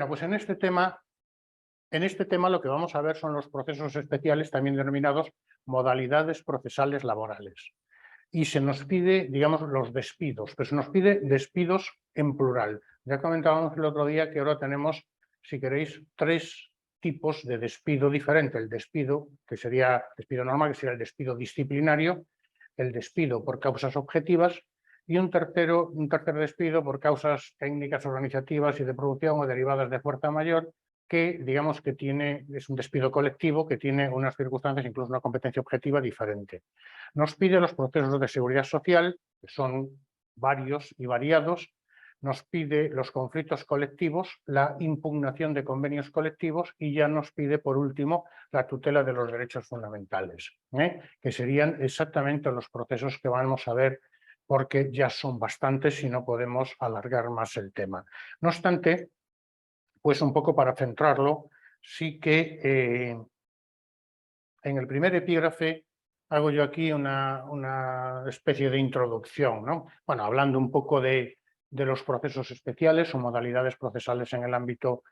Bueno, pues en este tema lo que vamos a ver son los procesos especiales, también denominados modalidades procesales laborales. Y se nos pide, digamos, los despidos, pero se nos pide despidos en plural. Ya comentábamos el otro día que ahora tenemos, si queréis, 3 tipos de despido diferente. El despido, que sería despido normal, que sería el despido disciplinario, el despido por causas objetivas y un tercer despido por causas técnicas, organizativas y de producción o derivadas de fuerza mayor, que digamos que es un despido colectivo que tiene unas circunstancias, incluso una competencia objetiva diferente. Nos pide los procesos de seguridad social, que son varios y variados. Nos pide los conflictos colectivos, la impugnación de convenios colectivos y ya nos pide, por último, la tutela de los derechos fundamentales, que serían exactamente los procesos que vamos a ver, porque ya son bastantes y no podemos alargar más el tema. No obstante, pues un poco para centrarlo, sí que en el primer epígrafe hago yo aquí una especie de introducción, ¿no? Bueno, hablando un poco de los procesos especiales o modalidades procesales en el ámbito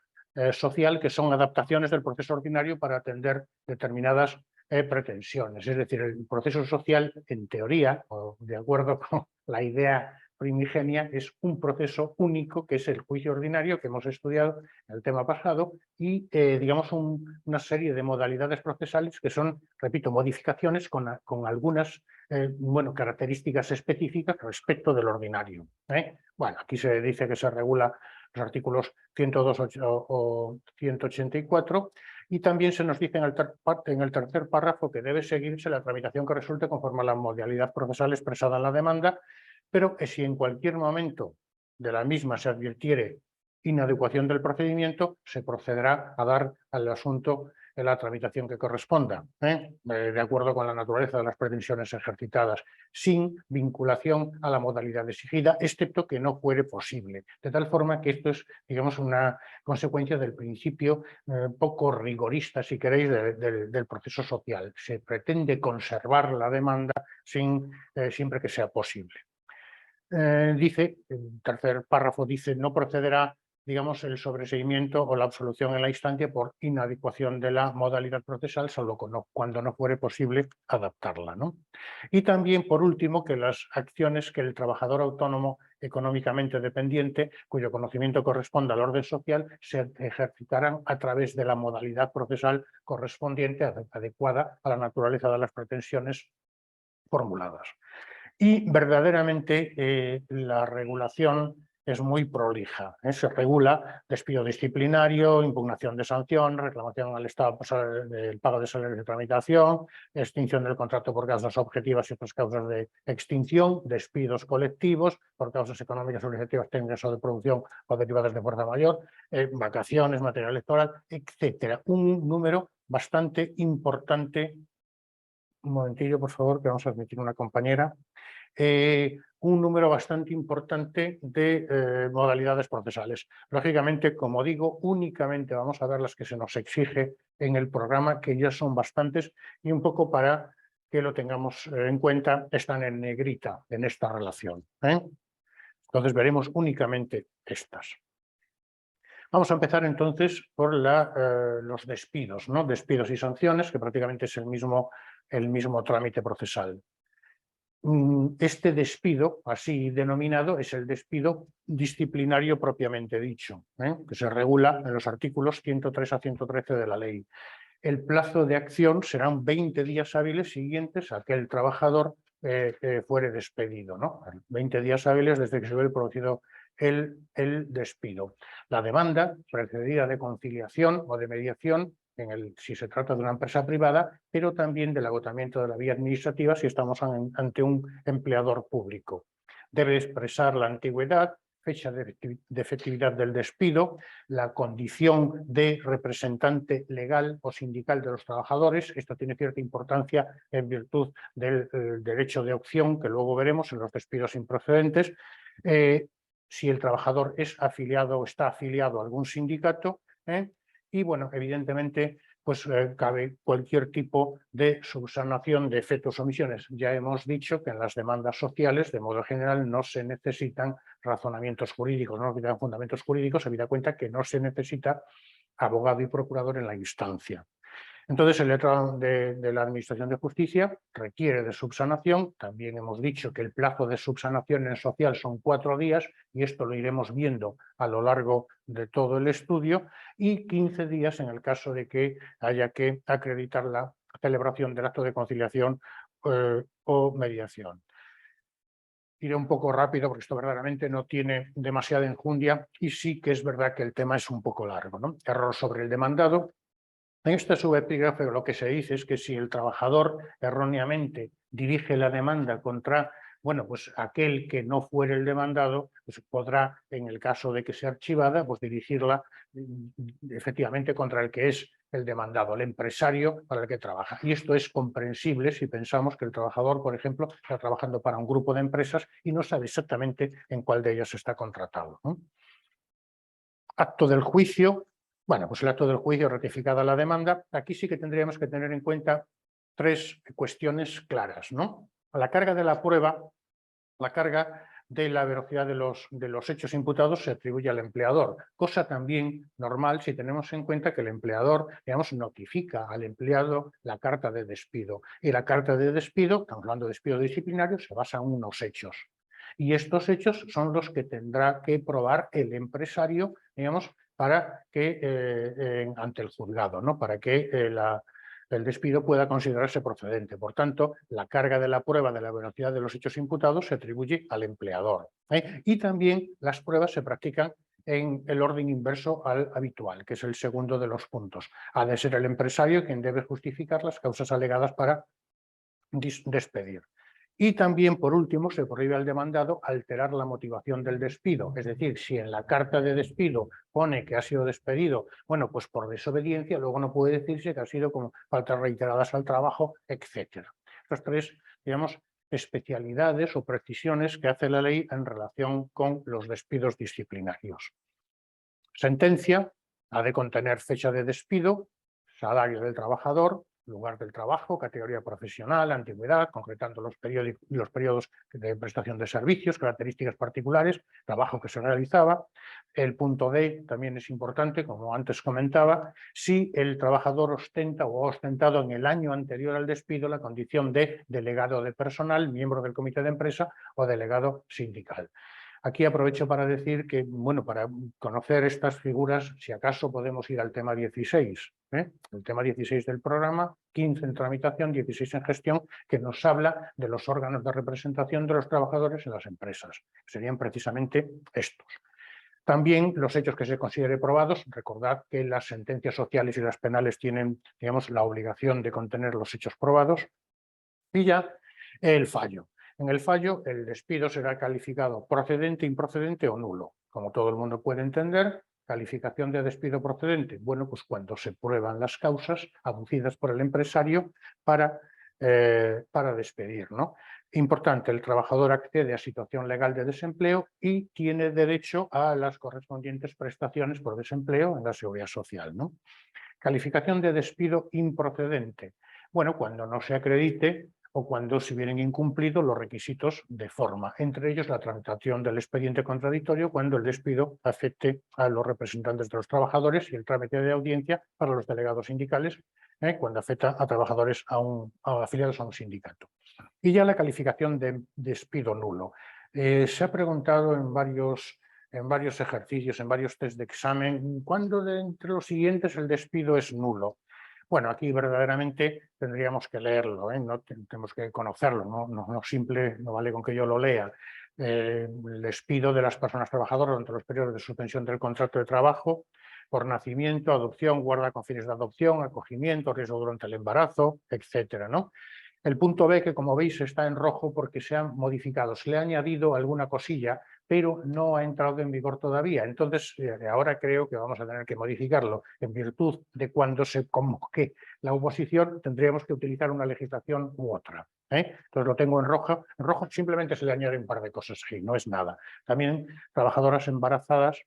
social, que son adaptaciones del proceso ordinario para atender determinadas pretensiones. Es decir, el proceso social, en teoría, o de acuerdo con la idea primigenia, es un proceso único, que es el juicio ordinario que hemos estudiado en el tema pasado, y digamos una serie de modalidades procesales que son, repito, modificaciones con algunas características específicas respecto del ordinario. Bueno, aquí se dice que se regula los artículos 102 o 184, y también se nos dice en el tercer párrafo que debe seguirse la tramitación que resulte conforme a la modalidad procesal expresada en la demanda, pero que si en cualquier momento de la misma se advirtiere inadecuación del procedimiento, se procederá a dar al asunto en la tramitación que corresponda, de acuerdo con la naturaleza de las pretensiones ejercitadas, sin vinculación a la modalidad exigida, excepto que no fuere posible. De tal forma que esto es, digamos, una consecuencia del principio poco rigorista, si queréis, del proceso social. Se pretende conservar la demanda siempre que sea posible. Dice, el tercer párrafo dice, no procederá, digamos, el sobreseimiento o la absolución en la instancia por inadecuación de la modalidad procesal, salvo cuando no fuere posible adaptarla, ¿no? Y también, por último, que las acciones que el trabajador autónomo económicamente dependiente, cuyo conocimiento corresponda al orden social, se ejercitarán a través de la modalidad procesal correspondiente, adecuada a la naturaleza de las pretensiones formuladas. Y verdaderamente la regulación es muy prolija. Se regula despido disciplinario, impugnación de sanción, reclamación al Estado del pago de salarios de tramitación, extinción del contrato por causas objetivas y otras causas de extinción, despidos colectivos por causas económicas, organizativas, técnicas o de producción o derivadas de fuerza mayor, vacaciones, material electoral, etcétera. Un número bastante importante. Un momentillo, por favor, que vamos a admitir una compañera. Un número bastante importante de modalidades procesales. Lógicamente, como digo, únicamente vamos a ver las que se nos exige en el programa, que ya son bastantes, y un poco para que lo tengamos en cuenta, están en negrita en esta relación. Entonces veremos únicamente estas. Vamos a empezar entonces por los despidos, ¿no? Despidos y sanciones, que prácticamente es el mismo trámite procesal. Este despido, así denominado, es el despido disciplinario propiamente dicho, que se regula en los artículos 103 a 113 de la ley. El plazo de acción serán 20 días hábiles siguientes a que el trabajador fuere despedido, ¿no? 20 días hábiles desde que se hubiera producido el despido. La demanda, precedida de conciliación o de mediación, si se trata de una empresa privada, pero también del agotamiento de la vía administrativa si estamos ante un empleador público. Debe expresar la antigüedad, fecha de efectividad del despido, la condición de representante legal o sindical de los trabajadores. Esto tiene cierta importancia en virtud del derecho de opción, que luego veremos en los despidos improcedentes. Si el trabajador es afiliado o está afiliado a algún sindicato, y bueno, evidentemente pues cabe cualquier tipo de subsanación de efectos o omisiones. Ya hemos dicho que en las demandas sociales, de modo general, no se necesitan razonamientos jurídicos, no necesitan fundamentos jurídicos, habida cuenta que no se necesita abogado y procurador en la instancia. Entonces, el letrado de la Administración de Justicia requiere de subsanación. También hemos dicho que el plazo de subsanación en social son 4 días, y esto lo iremos viendo a lo largo de todo el estudio, y 15 días en el caso de que haya que acreditar la celebración del acto de conciliación o mediación. Iré un poco rápido porque esto verdaderamente no tiene demasiada enjundia, y sí que es verdad que el tema es un poco largo, ¿no? Error sobre el demandado. En este subepígrafe lo que se dice es que si el trabajador erróneamente dirige la demanda contra, bueno, pues aquel que no fuere el demandado, pues podrá, en el caso de que sea archivada, pues dirigirla efectivamente contra el que es el demandado, el empresario para el que trabaja. Y esto es comprensible si pensamos que el trabajador, por ejemplo, está trabajando para un grupo de empresas y no sabe exactamente en cuál de ellas está contratado, ¿no? Acto del juicio. Bueno, pues el acto del juicio, ratificada la demanda. Aquí sí que tendríamos que tener en cuenta 3 cuestiones claras, ¿no? La carga de la prueba, la carga de la veracidad de los hechos imputados se atribuye al empleador, cosa también normal si tenemos en cuenta que el empleador, digamos, notifica al empleado la carta de despido. Y la carta de despido, estamos hablando de despido disciplinario, se basa en unos hechos. Y estos hechos son los que tendrá que probar el empresario, digamos, para que ante el juzgado, ¿no? Para que el despido pueda considerarse procedente. Por tanto, la carga de la prueba de la veracidad de los hechos imputados se atribuye al empleador. Y también las pruebas se practican en el orden inverso al habitual, que es el segundo de los puntos. Ha de ser el empresario quien debe justificar las causas alegadas para despedir. Y también, por último, se prohíbe al demandado alterar la motivación del despido. Es decir, si en la carta de despido pone que ha sido despedido, bueno, pues por desobediencia, luego no puede decirse que ha sido con faltas reiteradas al trabajo, etc. Estas 3, digamos, especialidades o precisiones que hace la ley en relación con los despidos disciplinarios. Sentencia ha de contener fecha de despido, salario del trabajador, lugar del trabajo, categoría profesional, antigüedad, concretando los periodos de prestación de servicios, características particulares, trabajo que se realizaba. El punto D también es importante, como antes comentaba, si el trabajador ostenta o ha ostentado en el año anterior al despido la condición de delegado de personal, miembro del comité de empresa o delegado sindical. Aquí aprovecho para decir que, bueno, para conocer estas figuras, si acaso podemos ir al tema 16, el tema 16 del programa, 15 en tramitación, 16 en gestión, que nos habla de los órganos de representación de los trabajadores en las empresas. Serían precisamente estos. También los hechos que se consideren probados. Recordad que las sentencias sociales y las penales tienen, digamos, la obligación de contener los hechos probados. Y ya el fallo. En el fallo, el despido será calificado procedente, improcedente o nulo. Como todo el mundo puede entender, calificación de despido procedente. Bueno, pues cuando se prueban las causas aducidas por el empresario para despedir, ¿no? Importante, el trabajador accede a situación legal de desempleo y tiene derecho a las correspondientes prestaciones por desempleo en la Seguridad Social, ¿no? Calificación de despido improcedente. Bueno, cuando no se acredite o cuando se vienen incumplidos los requisitos de forma, entre ellos la tramitación del expediente contradictorio cuando el despido afecte a los representantes de los trabajadores y el trámite de audiencia para los delegados sindicales cuando afecta a trabajadores afiliados a un sindicato. Y ya la calificación de despido nulo. Se ha preguntado en varios ejercicios, en varios test de examen, ¿cuándo de entre los siguientes el despido es nulo? Bueno, aquí verdaderamente tendríamos que leerlo, no tenemos que conocerlo, no simple, no vale con que yo lo lea. El despido de las personas trabajadoras durante los periodos de suspensión del contrato de trabajo, por nacimiento, adopción, guarda con fines de adopción, acogimiento, riesgo durante el embarazo, etcétera, ¿no? El punto B, que como veis está en rojo porque se han modificado, se le ha añadido alguna cosilla, pero no ha entrado en vigor todavía. Entonces, ahora creo que vamos a tener que modificarlo. En virtud de cuando se convoque la oposición, tendríamos que utilizar una legislación u otra. Entonces lo tengo en rojo. En rojo simplemente se le añade un par de cosas ahí, no es nada. También trabajadoras embarazadas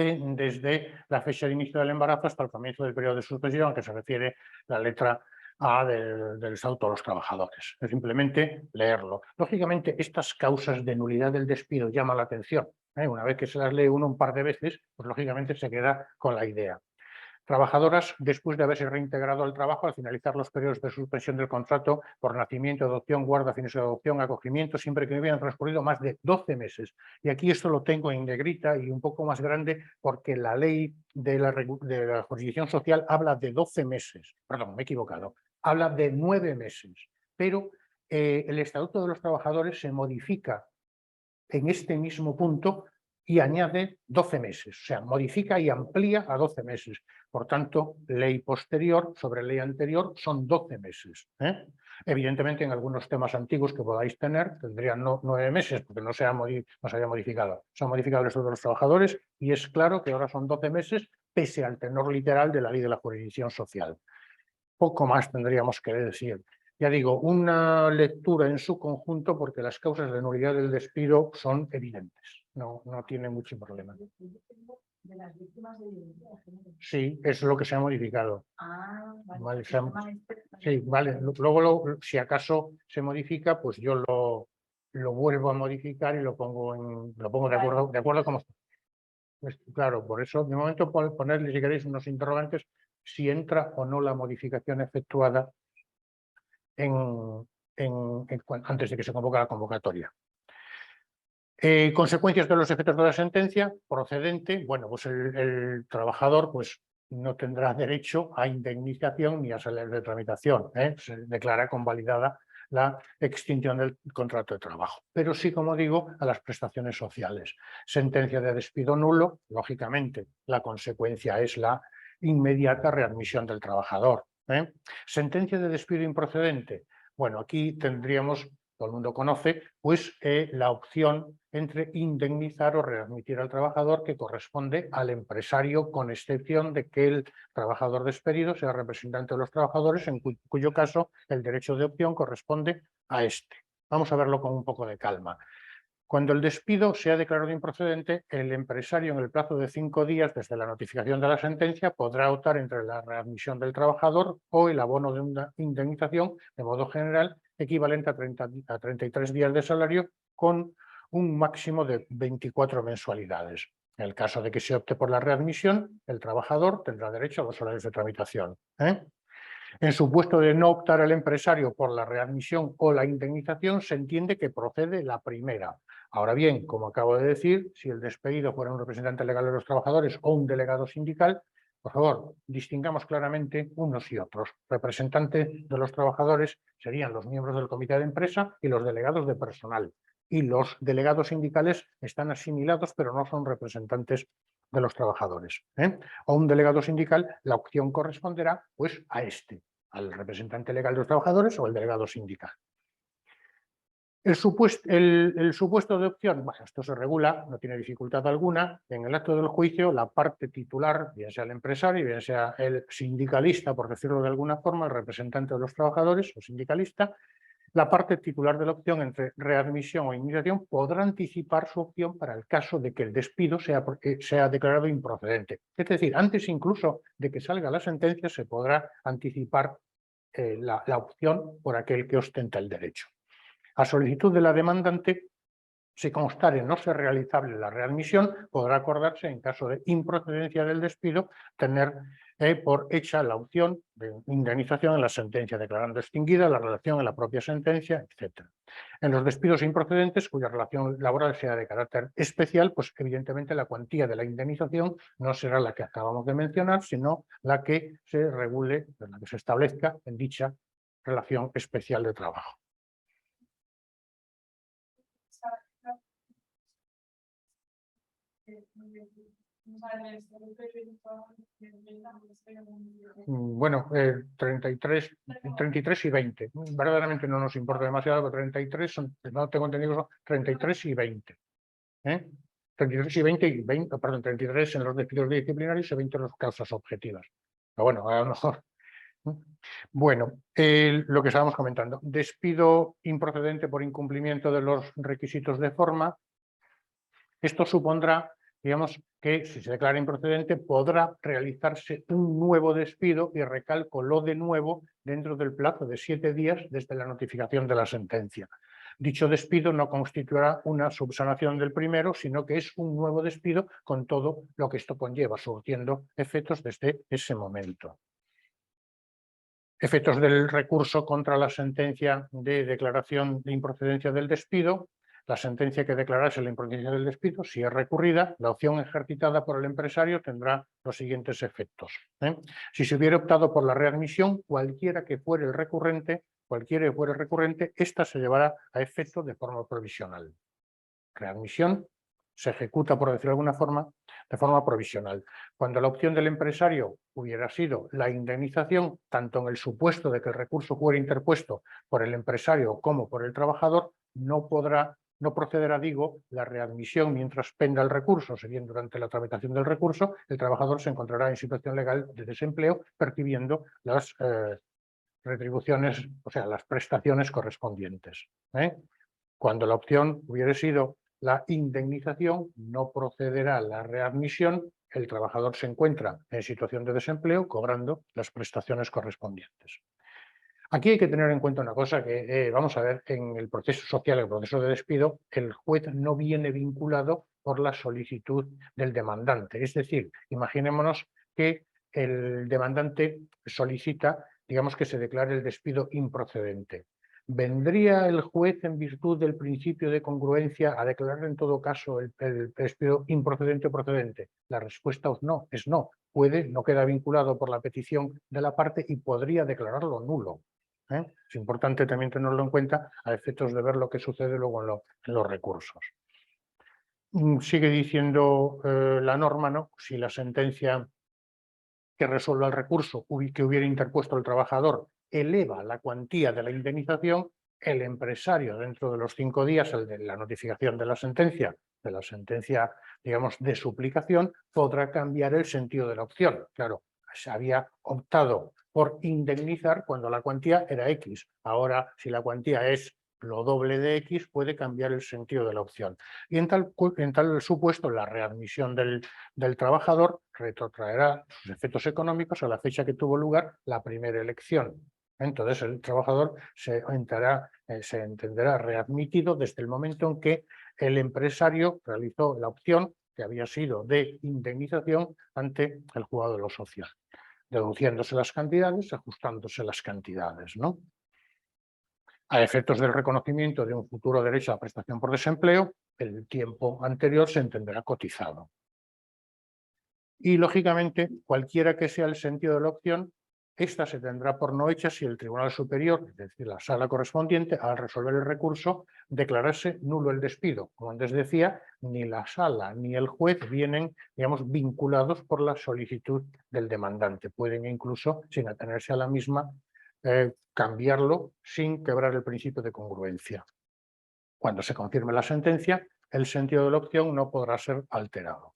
desde la fecha de inicio del embarazo hasta el comienzo del periodo de suspensión, a que se refiere la letra A del Estatuto de los Trabajadores. Es simplemente leerlo. Lógicamente, estas causas de nulidad del despido llaman la atención. Una vez que se las lee uno un par de veces, pues lógicamente se queda con la idea. Trabajadoras, después de haberse reintegrado al trabajo al finalizar los periodos de suspensión del contrato por nacimiento, adopción, guarda, fines de adopción, acogimiento, siempre que no hubieran transcurrido más de 12 meses. Y aquí esto lo tengo en negrita y un poco más grande porque la ley de la jurisdicción social habla de 12 meses. Perdón, me he equivocado. Habla de 9 meses. Pero el Estatuto de los Trabajadores se modifica en este mismo punto y añade 12 meses, o sea, modifica y amplía a 12 meses. Por tanto, ley posterior sobre ley anterior son 12 meses. Evidentemente, en algunos temas antiguos que podáis tener, tendrían 9 meses, porque no se había modificado. Se ha modificado el Estatuto de los Trabajadores y es claro que ahora son 12 meses, pese al tenor literal de la ley de la jurisdicción social. Poco más tendríamos que decir. Ya digo, una lectura en su conjunto porque las causas de nulidad del despido son evidentes, no tiene mucho problema. De las víctimas de violencia de género. Sí, es lo que se ha modificado. Vale. Sí, vale. Luego, si acaso se modifica, pues yo lo vuelvo a modificar y lo pongo de acuerdo como está. Pues, claro, por eso, de momento, ponerle, si queréis, unos interrogantes si entra o no la modificación efectuada antes de que se convoque la convocatoria. Consecuencias de los efectos de la sentencia procedente. Bueno, pues el trabajador pues, no tendrá derecho a indemnización ni a salarios de tramitación. Se declara convalidada la extinción del contrato de trabajo. Pero sí, como digo, a las prestaciones sociales. Sentencia de despido nulo, lógicamente, la consecuencia es la inmediata readmisión del trabajador. Sentencia de despido improcedente. Bueno, aquí tendríamos, todo el mundo conoce, pues la opción entre indemnizar o readmitir al trabajador que corresponde al empresario, con excepción de que el trabajador despedido sea representante de los trabajadores, en cuyo caso el derecho de opción corresponde a este. Vamos a verlo con un poco de calma. Cuando el despido sea declarado improcedente, el empresario, en el plazo de 5 días desde la notificación de la sentencia, podrá optar entre la readmisión del trabajador o el abono de una indemnización de modo general equivalente a 33 días de salario con un máximo de 24 mensualidades. En el caso de que se opte por la readmisión, el trabajador tendrá derecho a 2 salarios de tramitación. En supuesto de no optar el empresario por la readmisión o la indemnización, se entiende que procede la primera. Ahora bien, como acabo de decir, si el despedido fuera un representante legal de los trabajadores o un delegado sindical, por favor, distingamos claramente unos y otros. Representantes de los trabajadores serían los miembros del comité de empresa y los delegados de personal. Y los delegados sindicales están asimilados, pero no son representantes de los trabajadores. A un delegado sindical, la opción corresponderá pues a este, al representante legal de los trabajadores o el delegado sindical. El supuesto de opción, bueno, esto se regula, no tiene dificultad alguna. En el acto del juicio, la parte titular, bien sea el empresario, bien sea el sindicalista, por decirlo de alguna forma, el representante de los trabajadores o sindicalista, la parte titular de la opción entre readmisión o indemnización podrá anticipar su opción para el caso de que el despido sea declarado improcedente. Es decir, antes incluso de que salga la sentencia se podrá anticipar la opción por aquel que ostenta el derecho. A solicitud de la demandante, si constare no ser realizable la readmisión, podrá acordarse, en caso de improcedencia del despido, tener por hecha la opción de indemnización en la sentencia, declarando extinguida la relación en la propia sentencia, etc. En los despidos improcedentes, cuya relación laboral sea de carácter especial, pues evidentemente la cuantía de la indemnización no será la que acabamos de mencionar, sino la que se regule, la que se establezca en dicha relación especial de trabajo. Bueno, 33 y 20. Verdaderamente no nos importa demasiado, pero 33 son, no tengo entendido, son 33 y 20. 33 y 20, perdón, 33 en los despidos disciplinarios y 20 en las causas objetivas. Pero bueno, a lo mejor. Bueno, lo que estábamos comentando, despido improcedente por incumplimiento de los requisitos de forma. Esto supondrá, digamos, que si se declara improcedente podrá realizarse un nuevo despido, y recalco lo de nuevo, dentro del plazo de 7 días desde la notificación de la sentencia. Dicho despido no constituirá una subsanación del primero, sino que es un nuevo despido con todo lo que esto conlleva, surtiendo efectos desde ese momento. Efectos del recurso contra la sentencia de declaración de improcedencia del despido. La sentencia que declarase la improcedencia del despido, si es recurrida, la opción ejercitada por el empresario tendrá los siguientes efectos. Si se hubiera optado por la readmisión, cualquiera que fuere el recurrente, esta se llevará a efecto de forma provisional. Readmisión se ejecuta, por decirlo de alguna forma, de forma provisional. Cuando la opción del empresario hubiera sido la indemnización, tanto en el supuesto de que el recurso fuera interpuesto por el empresario como por el trabajador, no procederá, la readmisión mientras penda el recurso. Si bien durante la tramitación del recurso, el trabajador se encontrará en situación legal de desempleo, percibiendo las retribuciones, o sea, las prestaciones correspondientes. Cuando la opción hubiera sido la indemnización, no procederá la readmisión, el trabajador se encuentra en situación de desempleo cobrando las prestaciones correspondientes. Aquí hay que tener en cuenta una cosa que vamos a ver: en el proceso social, el proceso de despido, el juez no viene vinculado por la solicitud del demandante. Es decir, imaginémonos que el demandante solicita, digamos, que se declare el despido improcedente. ¿Vendría el juez, en virtud del principio de congruencia, a declarar en todo caso el despido improcedente o procedente? La respuesta es no. No queda vinculado por la petición de la parte y podría declararlo nulo. Es importante también tenerlo en cuenta a efectos de ver lo que sucede luego en los recursos. Sigue diciendo la norma, ¿no? Si la sentencia que resuelva el recurso que hubiera interpuesto el trabajador eleva la cuantía de la indemnización, el empresario, dentro de los 5 días, el de la notificación de la sentencia, digamos, de suplicación, podrá cambiar el sentido de la opción. Claro, se había optado por indemnizar cuando la cuantía era X. Ahora, si la cuantía es lo doble de X, puede cambiar el sentido de la opción. Y en tal supuesto, la readmisión del trabajador retrotraerá sus efectos económicos a la fecha que tuvo lugar la primera elección. Entonces, el trabajador se entenderá readmitido desde el momento en que el empresario realizó la opción que había sido de indemnización ante el juzgado de lo social, deduciéndose las cantidades, ajustándose las cantidades, ¿no? A efectos del reconocimiento de un futuro derecho a prestación por desempleo, el tiempo anterior se entenderá cotizado. Y, lógicamente, cualquiera que sea el sentido de la opción, esta se tendrá por no hecha si el Tribunal Superior, es decir, la sala correspondiente, al resolver el recurso, declarase nulo el despido. Como antes decía, ni la sala ni el juez vienen, digamos, vinculados por la solicitud del demandante. Pueden incluso, sin atenerse a la misma, cambiarlo sin quebrar el principio de congruencia. Cuando se confirme la sentencia, el sentido de la opción no podrá ser alterado.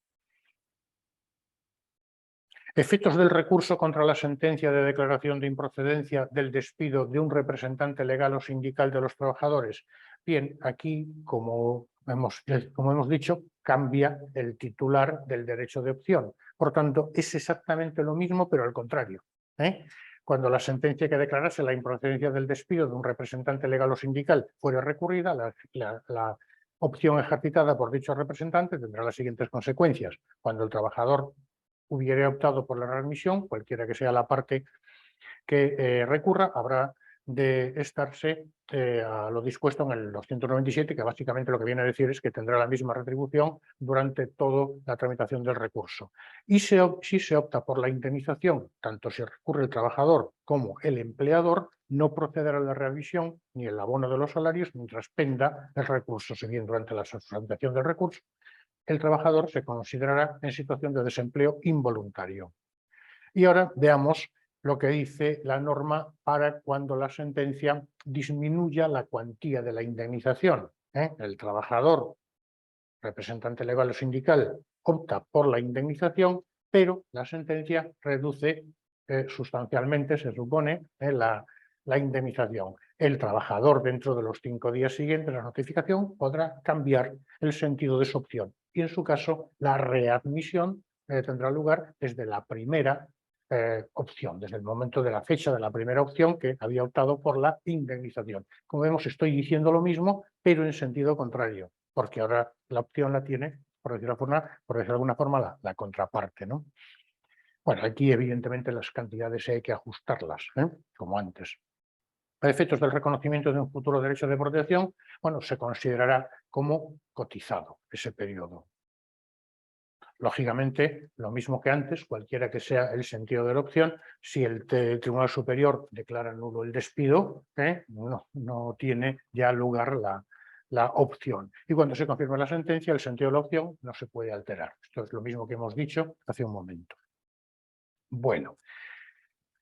Efectos del recurso contra la sentencia de declaración de improcedencia del despido de un representante legal o sindical de los trabajadores. Bien, aquí, como hemos dicho, cambia el titular del derecho de opción. Por tanto, es exactamente lo mismo, pero al contrario. Cuando la sentencia que declarase la improcedencia del despido de un representante legal o sindical fuera recurrida, la opción ejercitada por dicho representante tendrá las siguientes consecuencias. Cuando el trabajador hubiera optado por la readmisión, cualquiera que sea la parte que recurra, habrá de estarse a lo dispuesto en el 297, que básicamente lo que viene a decir es que tendrá la misma retribución durante toda la tramitación del recurso. Y si se opta por la indemnización, tanto si recurre el trabajador como el empleador, no procederá la readmisión ni el abono de los salarios mientras penda el recurso. Si bien durante la tramitación del recurso, el trabajador se considerará en situación de desempleo involuntario. Y ahora veamos lo que dice la norma para cuando la sentencia disminuya la cuantía de la indemnización. El trabajador, representante legal o sindical, opta por la indemnización, pero la sentencia reduce sustancialmente, se supone, la indemnización. El trabajador, dentro de los 5 días siguientes a la notificación, podrá cambiar el sentido de su opción y en su caso la readmisión tendrá lugar desde la primera opción, desde el momento de la fecha de la primera opción que había optado por la indemnización. Como vemos, estoy diciendo lo mismo, pero en sentido contrario, porque ahora la opción la tiene, por decirlo de alguna forma, la contraparte, ¿no? Bueno, aquí evidentemente las cantidades hay que ajustarlas, como antes. A efectos del reconocimiento de un futuro derecho de protección, bueno, se considerará como cotizado ese periodo. Lógicamente, lo mismo que antes, cualquiera que sea el sentido de la opción, si el Tribunal Superior declara nulo el despido, no tiene ya lugar la opción. Y cuando se confirma la sentencia, el sentido de la opción no se puede alterar. Esto es lo mismo que hemos dicho hace un momento. Bueno,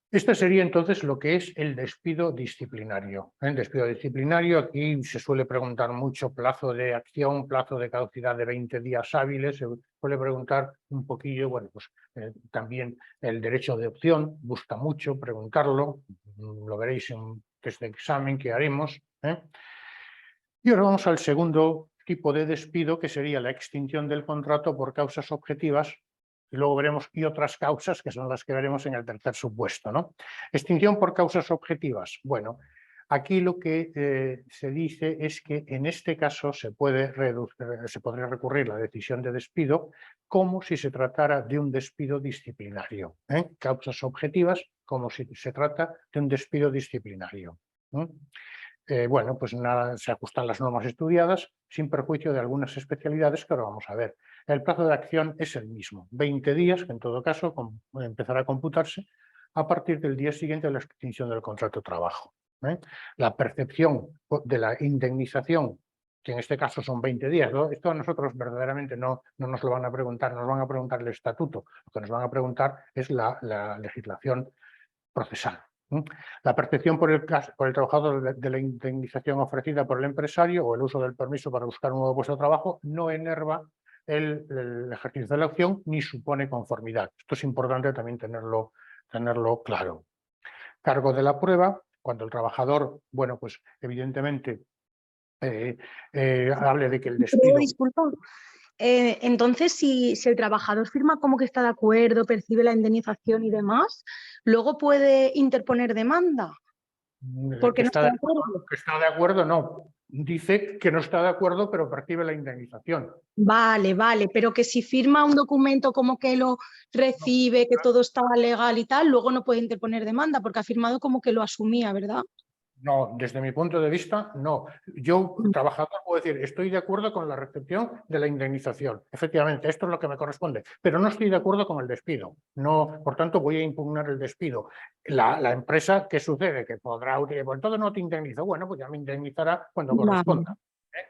este sería entonces lo que es el despido disciplinario. El despido disciplinario, aquí se suele preguntar mucho plazo de acción, plazo de caducidad de 20 días hábiles, se suele preguntar un poquillo, bueno, pues también el derecho de opción, gusta mucho preguntarlo, lo veréis en un test de examen que haremos. Y ahora vamos al segundo tipo de despido, que sería la extinción del contrato por causas objetivas, y luego veremos y otras causas que son las que veremos en el tercer supuesto, ¿no? Extinción por causas objetivas. Bueno, aquí lo que se dice es que en este caso se podría recurrir la decisión de despido como si se tratara de un despido disciplinario. Causas objetivas como si se trata de un despido disciplinario. Bueno, pues nada, se ajustan las normas estudiadas sin perjuicio de algunas especialidades que ahora vamos a ver. El plazo de acción es el mismo, 20 días, que en todo caso empezará a computarse a partir del día siguiente de la extinción del contrato de trabajo. La percepción de la indemnización, que en este caso son 20 días, ¿no? Esto a nosotros verdaderamente no nos lo van a preguntar, nos van a preguntar el estatuto, lo que nos van a preguntar es la legislación procesal. La percepción por el trabajador de la indemnización ofrecida por el empresario o el uso del permiso para buscar un nuevo puesto de trabajo no enerva el ejercicio de la opción ni supone conformidad. Esto es importante también tenerlo claro. Cargo de la prueba, cuando el trabajador, bueno, pues evidentemente hable de que el despido... Disculpa. Entonces, si el trabajador firma como que está de acuerdo, percibe la indemnización y demás, luego puede interponer demanda. Porque no está de acuerdo. Que está de acuerdo, no. Dice que no está de acuerdo, pero percibe la indemnización. Vale, pero que si firma un documento como que lo recibe, que todo está legal y tal, luego no puede interponer demanda porque ha firmado como que lo asumía, ¿verdad? No, desde mi punto de vista, no. Yo, trabajador, puedo decir, estoy de acuerdo con la recepción de la indemnización. Efectivamente, esto es lo que me corresponde, pero no estoy de acuerdo con el despido. No, por tanto, voy a impugnar el despido. La empresa, ¿qué sucede? Que podrá utilizar, pues entonces no te indemnizo. Bueno, pues ya me indemnizará cuando corresponda.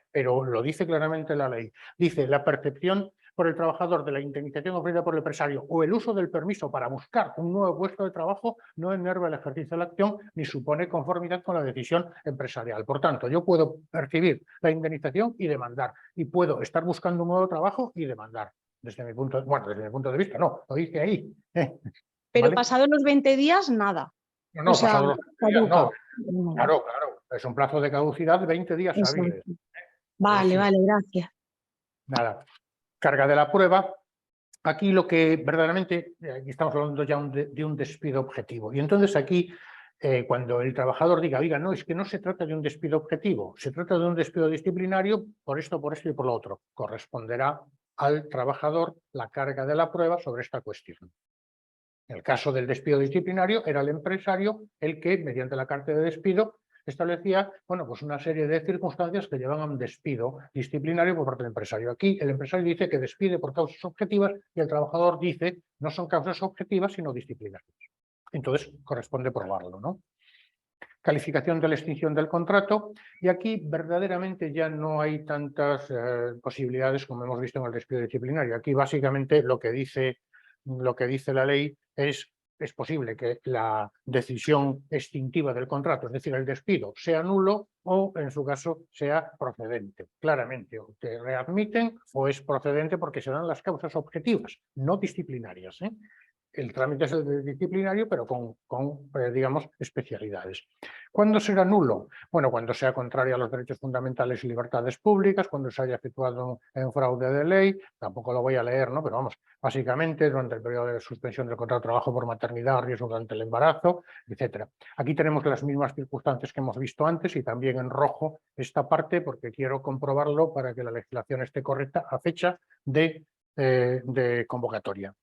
Pero lo dice claramente la ley. Dice, la percepción por el trabajador de la indemnización ofrecida por el empresario o el uso del permiso para buscar un nuevo puesto de trabajo no enerva el ejercicio de la acción ni supone conformidad con la decisión empresarial. Por tanto, yo puedo percibir la indemnización y demandar, y puedo estar buscando un nuevo trabajo y demandar. Desde mi punto de vista, no, lo dice ahí. Pero ¿vale? pasados los 20 días, nada. No, pasados los 20 días, no. Claro, es un plazo de caducidad de 20 días hábiles. Vale, gracias. Nada. Carga de la prueba. Aquí lo que verdaderamente, aquí estamos hablando ya de un despido objetivo. Y entonces aquí, cuando el trabajador diga, oiga, no, es que no se trata de un despido objetivo, se trata de un despido disciplinario por esto y por lo otro, corresponderá al trabajador la carga de la prueba sobre esta cuestión. En el caso del despido disciplinario, era el empresario el que, mediante la carta de despido, establecía, bueno, pues una serie de circunstancias que llevan a un despido disciplinario por parte del empresario. Aquí el empresario dice que despide por causas objetivas y el trabajador dice no son causas objetivas sino disciplinarias. Entonces corresponde probarlo, ¿no? Calificación de la extinción del contrato, y aquí verdaderamente ya no hay tantas posibilidades como hemos visto en el despido disciplinario. Aquí básicamente lo que dice la ley es posible que la decisión extintiva del contrato, es decir, el despido, sea nulo o, en su caso, sea procedente. Claramente, o te readmiten o es procedente porque se dan las causas objetivas, no disciplinarias. El trámite es el disciplinario, pero con digamos, especialidades. ¿Cuándo será nulo? Bueno, cuando sea contrario a los derechos fundamentales y libertades públicas, cuando se haya efectuado en fraude de ley, tampoco lo voy a leer, ¿no? Pero vamos, básicamente durante el periodo de suspensión del contrato de trabajo por maternidad, riesgo durante el embarazo, etcétera. Aquí tenemos las mismas circunstancias que hemos visto antes y también en rojo esta parte porque quiero comprobarlo para que la legislación esté correcta a fecha de convocatoria.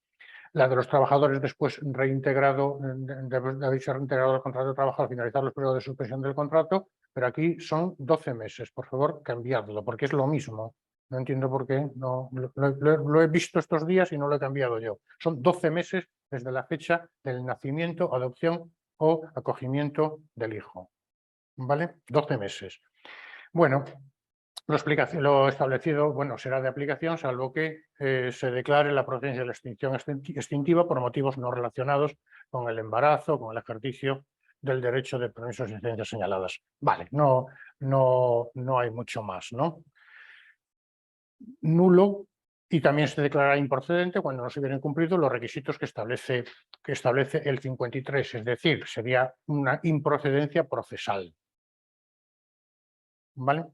La de los trabajadores después reintegrado, de haberse reintegrado el contrato de trabajo al finalizar los periodos de suspensión del contrato, pero aquí son 12 meses. Por favor, cambiadlo, porque es lo mismo. No entiendo por qué. No, lo he visto estos días y no lo he cambiado yo. Son 12 meses desde la fecha del nacimiento, adopción o acogimiento del hijo. ¿Vale? 12 meses. Bueno, lo establecido, bueno, será de aplicación, salvo que se declare la procedencia de la extinción extintiva por motivos no relacionados con el embarazo, con el ejercicio del derecho de permisos y licencias señaladas. Vale, no hay mucho más, ¿no? Nulo, y también se declarará improcedente cuando no se hubieran cumplido los requisitos que establece el 53, es decir, sería una improcedencia procesal. ¿Vale?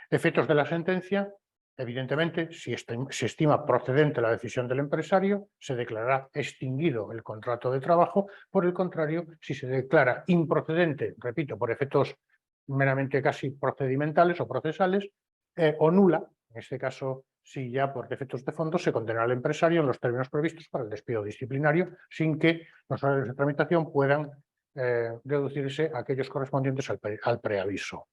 Efectos de la sentencia, evidentemente, si se estima procedente la decisión del empresario, se declarará extinguido el contrato de trabajo. Por el contrario, si se declara improcedente, repito, por efectos meramente casi procedimentales o procesales, o nula, en este caso, si ya por defectos de fondo se condenará al empresario en los términos previstos para el despido disciplinario, sin que los horarios de tramitación puedan deducirse a aquellos correspondientes al preaviso.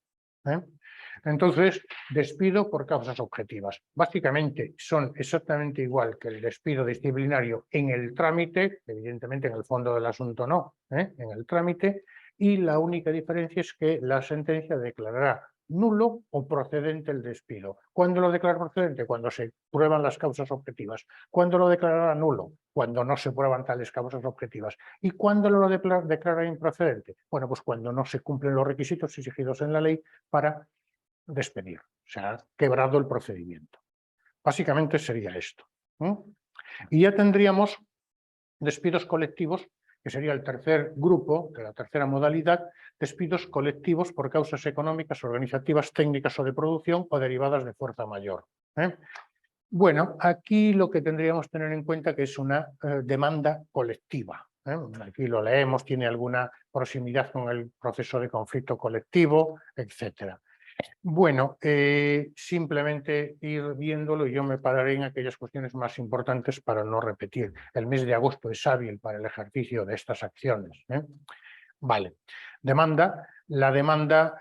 Entonces, despido por causas objetivas. Básicamente son exactamente igual que el despido disciplinario en el trámite, evidentemente en el fondo del asunto no, en el trámite, y la única diferencia es que la sentencia declarará nulo o procedente el despido. ¿Cuándo lo declara procedente? Cuando se prueban las causas objetivas. ¿Cuándo lo declarará nulo? Cuando no se prueban tales causas objetivas. ¿Y cuándo lo declara improcedente? Bueno, pues cuando no se cumplen los requisitos exigidos en la ley para despedir. Se ha quebrado el procedimiento. Básicamente sería esto. Y ya tendríamos despidos colectivos, que sería el tercer grupo, de la tercera modalidad, despidos colectivos por causas económicas, organizativas, técnicas o de producción o derivadas de fuerza mayor. Bueno, aquí lo que tendríamos que tener en cuenta que es una demanda colectiva. Aquí lo leemos, tiene alguna proximidad con el proceso de conflicto colectivo, etcétera. Bueno, simplemente ir viéndolo y yo me pararé en aquellas cuestiones más importantes para no repetir. El mes de agosto es hábil para el ejercicio de estas acciones. Vale. Demanda. La demanda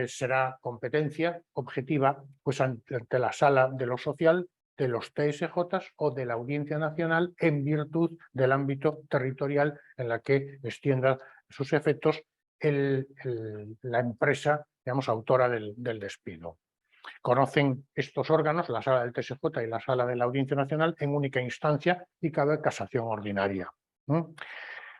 será competencia objetiva pues ante la Sala de lo Social, de los TSJ o de la Audiencia Nacional en virtud del ámbito territorial en la que extienda sus efectos la empresa, digamos, autora del despido. Conocen estos órganos, la Sala del TSJ y la Sala de la Audiencia Nacional, en única instancia y cabe casación ordinaria.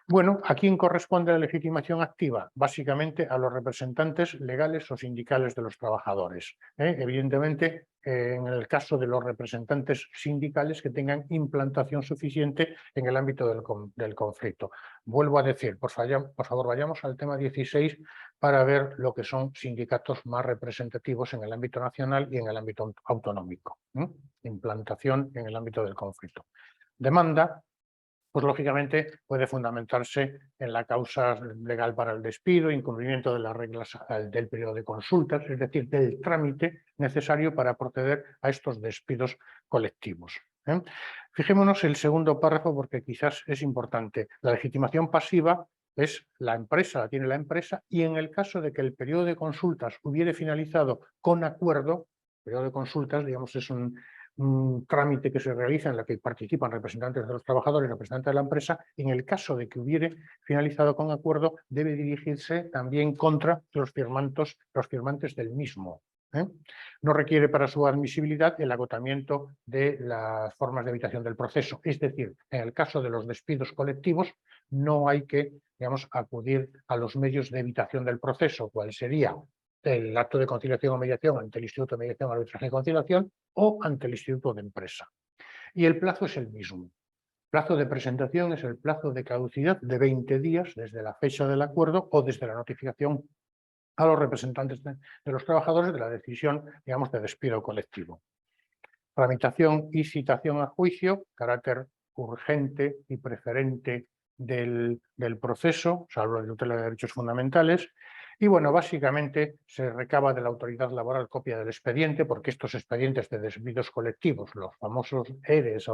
Bueno, ¿a quién corresponde la legitimación activa? Básicamente a los representantes legales o sindicales de los trabajadores. Evidentemente, en el caso de los representantes sindicales que tengan implantación suficiente en el ámbito del conflicto. Vuelvo a decir, por favor, vayamos al tema 16 para ver lo que son sindicatos más representativos en el ámbito nacional y en el ámbito autonómico. Implantación en el ámbito del conflicto. Demanda. Pues lógicamente puede fundamentarse en la causa legal para el despido, incumplimiento de las reglas del periodo de consultas, es decir, del trámite necesario para proceder a estos despidos colectivos. Fijémonos el segundo párrafo porque quizás es importante. La legitimación pasiva es la empresa, la tiene la empresa, y en el caso de que el periodo de consultas hubiere finalizado con acuerdo, el periodo de consultas, digamos, es un trámite que se realiza en la que participan representantes de los trabajadores, representantes de la empresa, en el caso de que hubiere finalizado con acuerdo, debe dirigirse también contra los firmantes del mismo. No requiere para su admisibilidad el agotamiento de las formas de evitación del proceso. Es decir, en el caso de los despidos colectivos no hay que, digamos, acudir a los medios de evitación del proceso, cuál sería el acto de conciliación o mediación ante el Instituto de Mediación, Arbitraje y Conciliación o ante el Instituto de Empresa. Y el plazo es el mismo. Plazo de presentación es el plazo de caducidad de 20 días desde la fecha del acuerdo o desde la notificación a los representantes de los trabajadores de la decisión, digamos, de despido colectivo. Tramitación y citación a juicio, carácter urgente y preferente del proceso, salvo la tutela de derechos fundamentales. Y bueno, básicamente se recaba de la autoridad laboral copia del expediente, porque estos expedientes de despidos colectivos, los famosos ERES,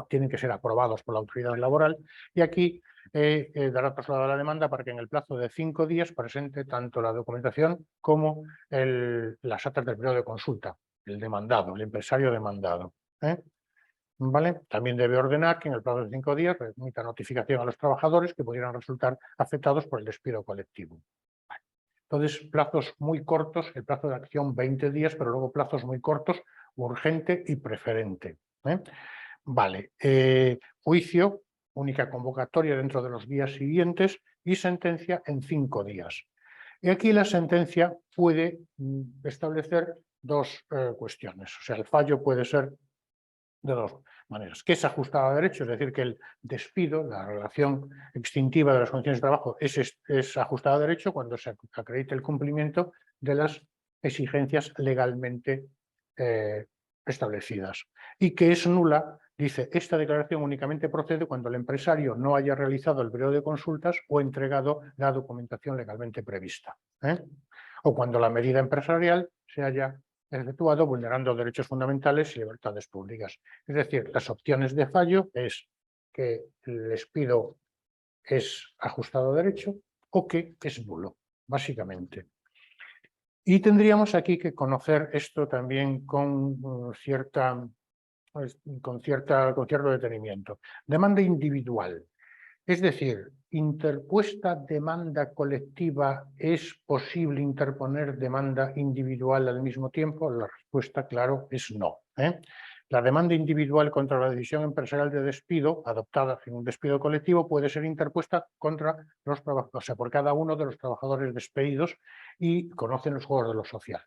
tienen que ser aprobados por la autoridad laboral. Y aquí dará traslado a la demanda para que en el plazo de 5 días presente tanto la documentación como las actas del periodo de consulta, el demandado, el empresario demandado. ¿Vale? También debe ordenar que en el plazo de 5 días remita notificación a los trabajadores que pudieran resultar afectados por el despido colectivo. Vale. Entonces, plazos muy cortos, el plazo de acción 20 días, pero luego plazos muy cortos, urgente y preferente. Vale. Juicio, única convocatoria dentro de los días siguientes y sentencia en 5 días. Y aquí la sentencia puede establecer dos cuestiones. O sea, el fallo puede ser de dos maneras, que es ajustado a derecho, es decir, que el despido, la relación extintiva de las condiciones de trabajo es ajustado a derecho cuando se acredite el cumplimiento de las exigencias legalmente establecidas. Y que es nula, dice, esta declaración únicamente procede cuando el empresario no haya realizado el periodo de consultas o entregado la documentación legalmente prevista. O cuando la medida empresarial se haya efectuado vulnerando derechos fundamentales y libertades públicas. Es decir, las opciones de fallo es que el despido es ajustado a derecho o que es nulo, básicamente. Y tendríamos aquí que conocer esto también con cierto detenimiento. Demanda individual. Es decir, interpuesta demanda colectiva, ¿es posible interponer demanda individual al mismo tiempo? La respuesta, claro, es no. La demanda individual contra la decisión empresarial de despido, adoptada en un despido colectivo, puede ser interpuesta contra los trabajadores, o sea, por cada uno de los trabajadores despedidos y conocen los juegos de lo social.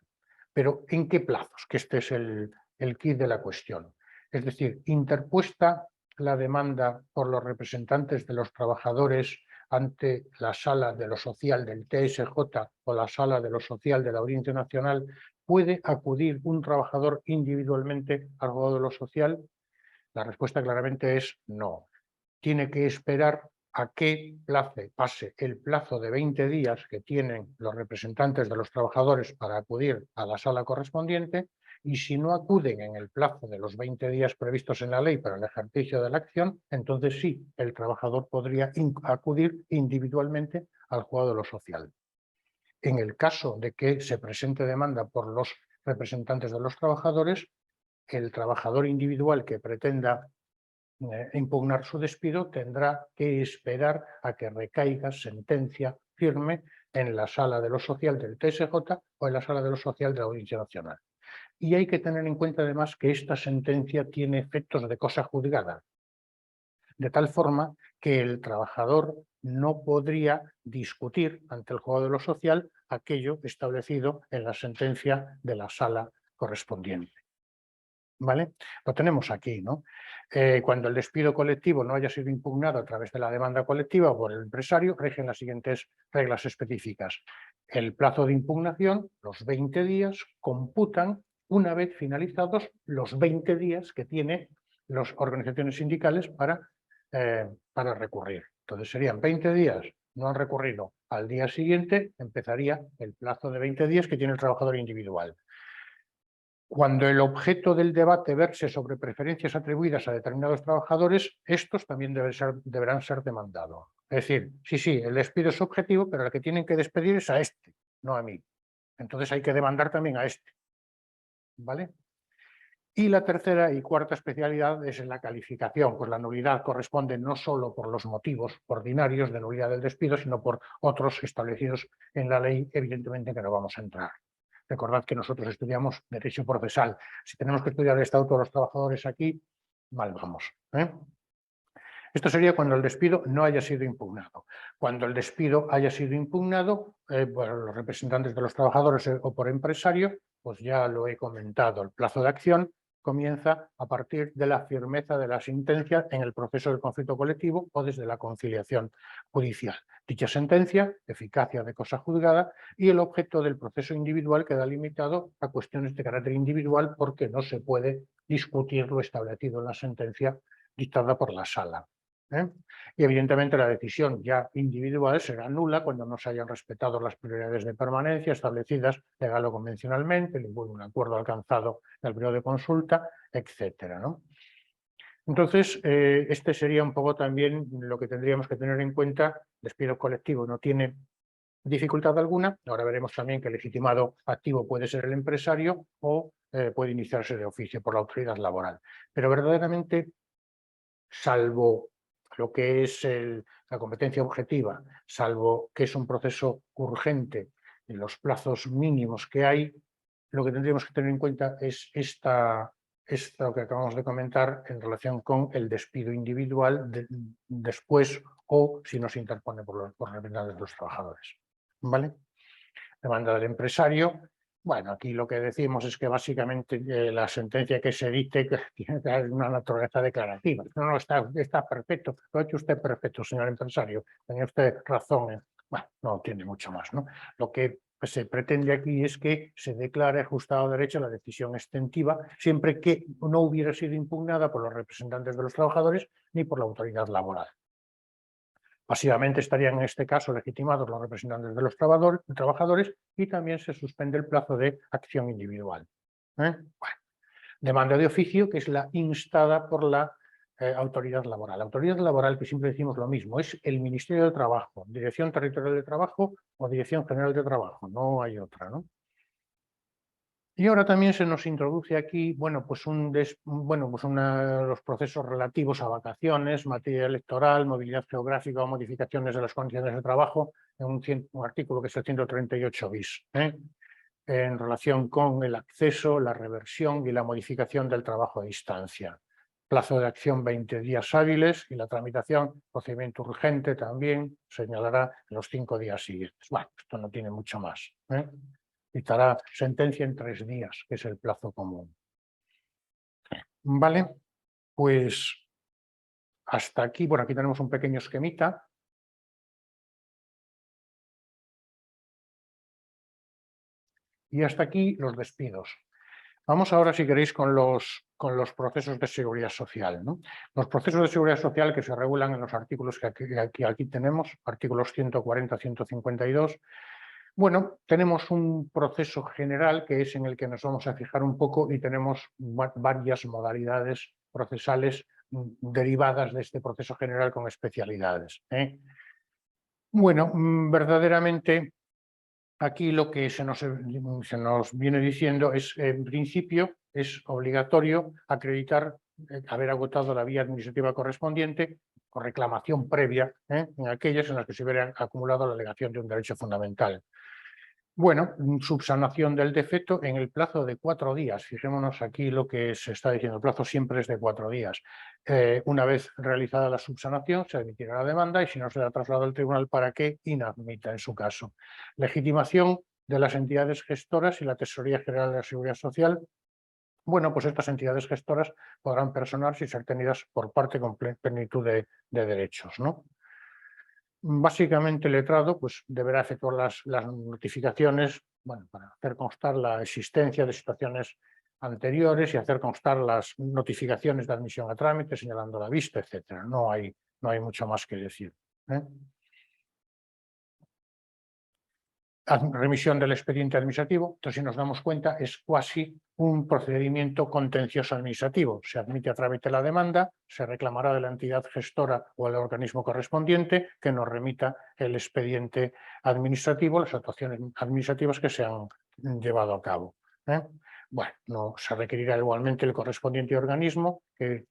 Pero ¿en qué plazos? Que este es el quid de la cuestión. Es decir, interpuesta la demanda por los representantes de los trabajadores ante la sala de lo social del TSJ o la sala de lo social de la Audiencia Nacional, ¿puede acudir un trabajador individualmente al juzgado de lo social? La respuesta claramente es no. Tiene que esperar a que pase el plazo de 20 días que tienen los representantes de los trabajadores para acudir a la sala correspondiente, y si no acuden en el plazo de los 20 días previstos en la ley para el ejercicio de la acción, entonces sí, el trabajador podría acudir individualmente al juzgado de lo social. En el caso de que se presente demanda por los representantes de los trabajadores, el trabajador individual que pretenda impugnar su despido tendrá que esperar a que recaiga sentencia firme en la sala de lo social del TSJ o en la sala de lo social de la Audiencia Nacional. Y hay que tener en cuenta además que esta sentencia tiene efectos de cosa juzgada, de tal forma que el trabajador no podría discutir ante el juzgado de lo social aquello establecido en la sentencia de la sala correspondiente. ¿Vale? Lo tenemos aquí, ¿no? Cuando el despido colectivo no haya sido impugnado a través de la demanda colectiva o por el empresario, rigen las siguientes reglas específicas. El plazo de impugnación, los 20 días, computan una vez finalizados los 20 días que tienen las organizaciones sindicales para recurrir. Entonces serían 20 días, no han recurrido. Al día siguiente empezaría el plazo de 20 días que tiene el trabajador individual. Cuando el objeto del debate verse sobre preferencias atribuidas a determinados trabajadores, estos también deberán ser demandados. Es decir, sí, el despido es objetivo, pero el que tienen que despedir es a este, no a mí. Entonces hay que demandar también a este. ¿Vale? Y la tercera y cuarta especialidad es en la calificación. Pues la nulidad corresponde no solo por los motivos ordinarios de nulidad del despido, sino por otros establecidos en la ley, evidentemente que no vamos a entrar. Recordad que nosotros estudiamos Derecho Procesal. Si tenemos que estudiar el Estatuto de los Trabajadores aquí, mal vamos. Esto sería cuando el despido no haya sido impugnado. Cuando el despido haya sido impugnado por los representantes de los trabajadores o por empresario, pues ya lo he comentado, el plazo de acción comienza a partir de la firmeza de la sentencia en el proceso del conflicto colectivo o desde la conciliación judicial. Dicha sentencia, eficacia de cosa juzgada, y el objeto del proceso individual queda limitado a cuestiones de carácter individual porque no se puede discutir lo establecido en la sentencia dictada por la sala. Y evidentemente la decisión ya individual será nula cuando no se hayan respetado las prioridades de permanencia establecidas legal o convencionalmente, ningún acuerdo alcanzado en el periodo de consulta, etcétera, ¿no? Entonces, este sería un poco también lo que tendríamos que tener en cuenta. Despido colectivo no tiene dificultad alguna. Ahora veremos también que el legitimado activo puede ser el empresario o puede iniciarse de oficio por la autoridad laboral. Pero verdaderamente, salvo lo que es la competencia objetiva, salvo que es un proceso urgente en los plazos mínimos que hay, lo que tendríamos que tener en cuenta es esto que acabamos de comentar en relación con el despido individual después o si no se interpone por representantes de los trabajadores. ¿Vale? Demanda del empresario. Bueno, aquí lo que decimos es que básicamente la sentencia que se dicte tiene una naturaleza declarativa. No, está perfecto. Lo ha hecho usted perfecto, señor empresario. Tenía usted razón. Bueno, no tiene mucho más, ¿no? Lo que se pretende aquí es que se declare ajustado a derecho la decisión extensiva siempre que no hubiera sido impugnada por los representantes de los trabajadores ni por la autoridad laboral. Pasivamente estarían en este caso legitimados los representantes de los trabajadores y también se suspende el plazo de acción individual. Bueno, demanda de oficio, que es la instada por la autoridad laboral. La autoridad laboral, que siempre decimos lo mismo, es el Ministerio de Trabajo, Dirección Territorial de Trabajo o Dirección General de Trabajo, no hay otra, ¿no? Y ahora también se nos introduce aquí, bueno, pues los procesos relativos a vacaciones, materia electoral, movilidad geográfica o modificaciones de las condiciones de trabajo, en un artículo que es el 138 bis, en relación con el acceso, la reversión y la modificación del trabajo a distancia. Plazo de acción 20 días hábiles y la tramitación, procedimiento urgente también, señalará en los 5 días siguientes. Bueno, esto no tiene mucho más. Dictará sentencia en 3 días, que es el plazo común. Vale, pues hasta aquí, bueno, aquí tenemos un pequeño esquemita. Y hasta aquí los despidos. Vamos ahora, si queréis, con los procesos de seguridad social, ¿no? Los procesos de seguridad social que se regulan en los artículos que aquí tenemos, artículos 140, 152. Bueno, tenemos un proceso general que es en el que nos vamos a fijar un poco y tenemos varias modalidades procesales derivadas de este proceso general con especialidades. Bueno, verdaderamente aquí lo que se nos viene diciendo es, en principio, es obligatorio acreditar haber agotado la vía administrativa correspondiente con reclamación previa en aquellas en las que se hubiera acumulado la alegación de un derecho fundamental. Bueno, subsanación del defecto en el plazo de 4 días. Fijémonos aquí lo que se está diciendo. El plazo siempre es de 4 días. Una vez realizada la subsanación, se admitirá la demanda y si no, será trasladado al tribunal para que inadmita en su caso. Legitimación de las entidades gestoras y la Tesorería General de la Seguridad Social. Bueno, pues estas entidades gestoras podrán personarse y ser tenidas por parte con plenitud de derechos, ¿no? Básicamente el letrado pues, deberá efectuar las notificaciones, bueno, para hacer constar la existencia de situaciones anteriores y hacer constar las notificaciones de admisión a trámite, señalando la vista, etcétera. No hay mucho más que decir. Remisión del expediente administrativo, entonces si nos damos cuenta es cuasi un procedimiento contencioso administrativo. Se admite a trámite la demanda, se reclamará de la entidad gestora o el organismo correspondiente que nos remita el expediente administrativo, las actuaciones administrativas que se han llevado a cabo. Bueno, no se requerirá igualmente el correspondiente organismo que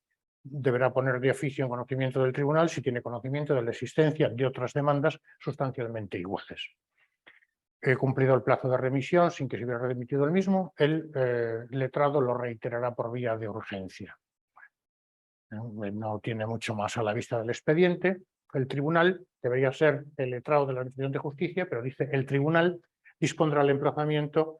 deberá poner de oficio en conocimiento del tribunal si tiene conocimiento de la existencia de otras demandas sustancialmente iguales. He cumplido el plazo de remisión sin que se hubiera remitido el mismo, el letrado lo reiterará por vía de urgencia. No tiene mucho más a la vista del expediente. El tribunal debería ser el letrado de la Administración de Justicia, pero dice el tribunal dispondrá el emplazamiento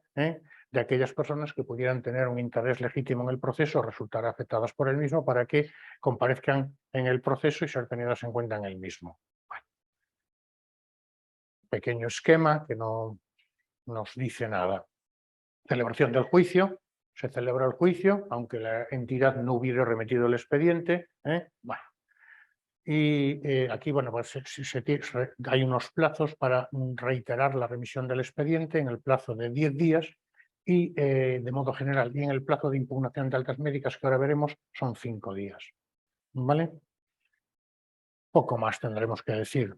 de aquellas personas que pudieran tener un interés legítimo en el proceso o resultar afectadas por el mismo para que comparezcan en el proceso y ser tenidas en cuenta en el mismo. Bueno, pequeño esquema que no nos dice nada. Celebración del juicio. Se celebra el juicio, aunque la entidad no hubiera remitido el expediente. Bueno. Y aquí, bueno, pues hay unos plazos para reiterar la remisión del expediente en el plazo de 10 días y de modo general, y en el plazo de impugnación de altas médicas que ahora veremos son 5 días. ¿Vale? Poco más tendremos que decir.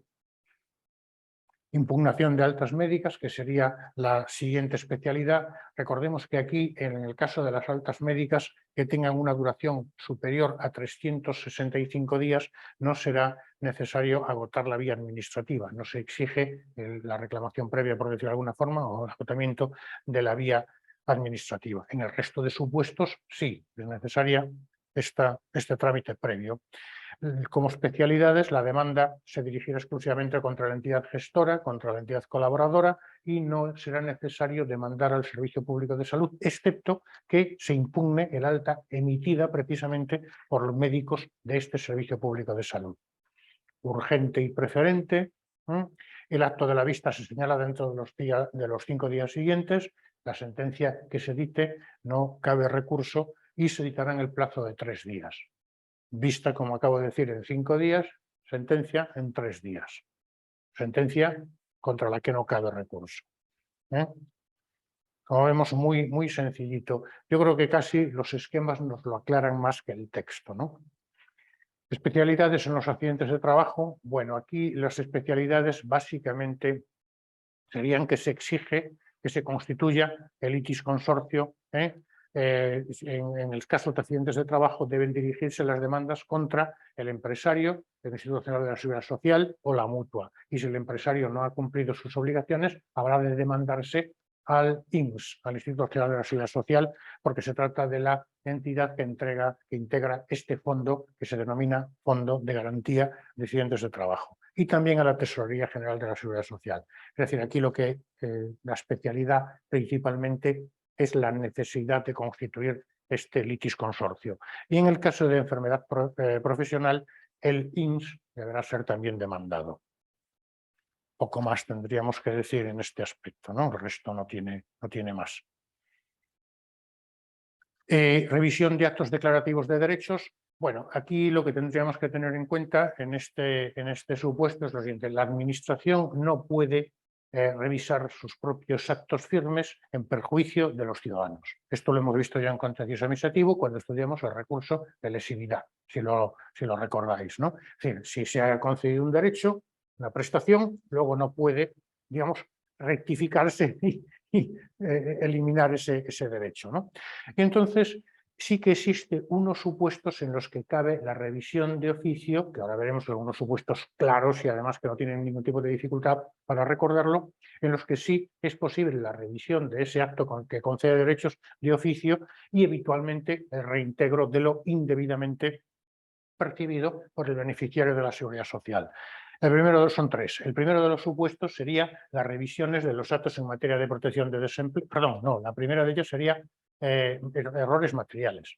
Impugnación de altas médicas, que sería la siguiente especialidad. Recordemos que aquí, en el caso de las altas médicas que tengan una duración superior a 365 días, no será necesario agotar la vía administrativa. No se exige la reclamación previa, por decirlo de alguna forma, o el agotamiento de la vía administrativa. En el resto de supuestos, sí, es necesaria este trámite previo. Como especialidades, la demanda se dirigirá exclusivamente contra la entidad gestora, contra la entidad colaboradora y no será necesario demandar al Servicio Público de Salud, excepto que se impugne el alta emitida precisamente por los médicos de este Servicio Público de Salud. Urgente y preferente. El acto de la vista se señala dentro de los 5 días siguientes. La sentencia que se dicte no cabe recurso y se dictará en el plazo de 3 días. Vista, como acabo de decir, en 5 días, sentencia en 3 días. Sentencia contra la que no cabe recurso. Como vemos, muy sencillito. Yo creo que casi los esquemas nos lo aclaran más que el texto, ¿no? Especialidades en los accidentes de trabajo. Bueno, aquí las especialidades básicamente serían que se exige que se constituya el ITIS consorcio. En el caso de accidentes de trabajo deben dirigirse las demandas contra el empresario, el Instituto Nacional de la Seguridad Social o la mutua. Y si el empresario no ha cumplido sus obligaciones, habrá de demandarse al INS, al Instituto Nacional de la Seguridad Social, porque se trata de la entidad que integra este fondo que se denomina Fondo de Garantía de Accidentes de Trabajo. Y también a la Tesorería General de la Seguridad Social. Es decir, aquí la especialidad principalmente es la necesidad de constituir este litis consorcio. Y en el caso de enfermedad profesional, el INS deberá ser también demandado. Poco más tendríamos que decir en este aspecto, ¿no? El resto no tiene más. Revisión de actos declarativos de derechos. Bueno, aquí lo que tendríamos que tener en cuenta en este supuesto es lo siguiente. La Administración no puede revisar sus propios actos firmes en perjuicio de los ciudadanos. Esto lo hemos visto ya en contencioso administrativo cuando estudiamos el recurso de lesividad, si lo recordáis, ¿no? Es decir, si se ha concedido un derecho, una prestación, luego no puede, digamos, rectificarse y eliminar ese derecho, ¿no? Y entonces sí que existen unos supuestos en los que cabe la revisión de oficio, que ahora veremos algunos supuestos claros y además que no tienen ningún tipo de dificultad para recordarlo, en los que sí es posible la revisión de ese acto que concede derechos de oficio y habitualmente el reintegro de lo indebidamente percibido por el beneficiario de la Seguridad Social. El primero son 3. El primero de los supuestos sería las revisiones de los actos en materia de protección de desempleo. Perdón, no, la primera de ellas sería errores materiales.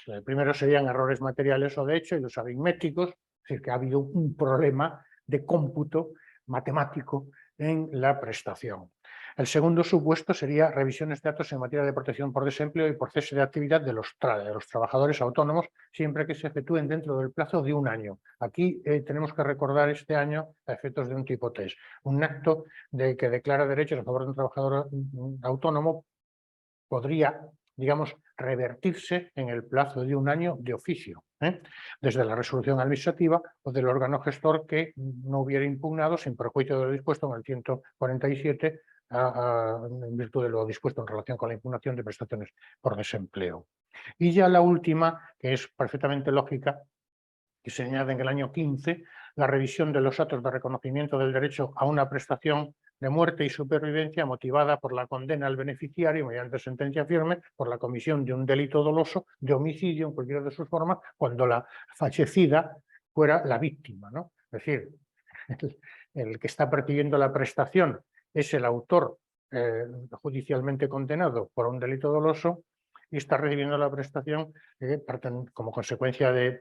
El primero serían errores materiales o de hecho y los aritméticos, es decir, que ha habido un problema de cómputo matemático en la prestación. El segundo supuesto sería revisiones de datos en materia de protección por desempleo y por cese de actividad de los trabajadores autónomos, siempre que se efectúen dentro del plazo de 1 año. Aquí tenemos que recordar este año a efectos de un tipo test. Un acto que declara derechos a favor de un trabajador autónomo podría, digamos, revertirse en el plazo de 1 año de oficio, desde la resolución administrativa o del órgano gestor que no hubiera impugnado sin perjuicio de lo dispuesto en el 147 en virtud de lo dispuesto en relación con la impugnación de prestaciones por desempleo. Y ya la última, que es perfectamente lógica, que se añade en el año 15, la revisión de los actos de reconocimiento del derecho a una prestación de muerte y supervivencia motivada por la condena al beneficiario mediante sentencia firme por la comisión de un delito doloso de homicidio en cualquiera de sus formas cuando la fallecida fuera la víctima, ¿no? Es decir, el que está percibiendo la prestación es el autor judicialmente condenado por un delito doloso y está recibiendo la prestación como consecuencia de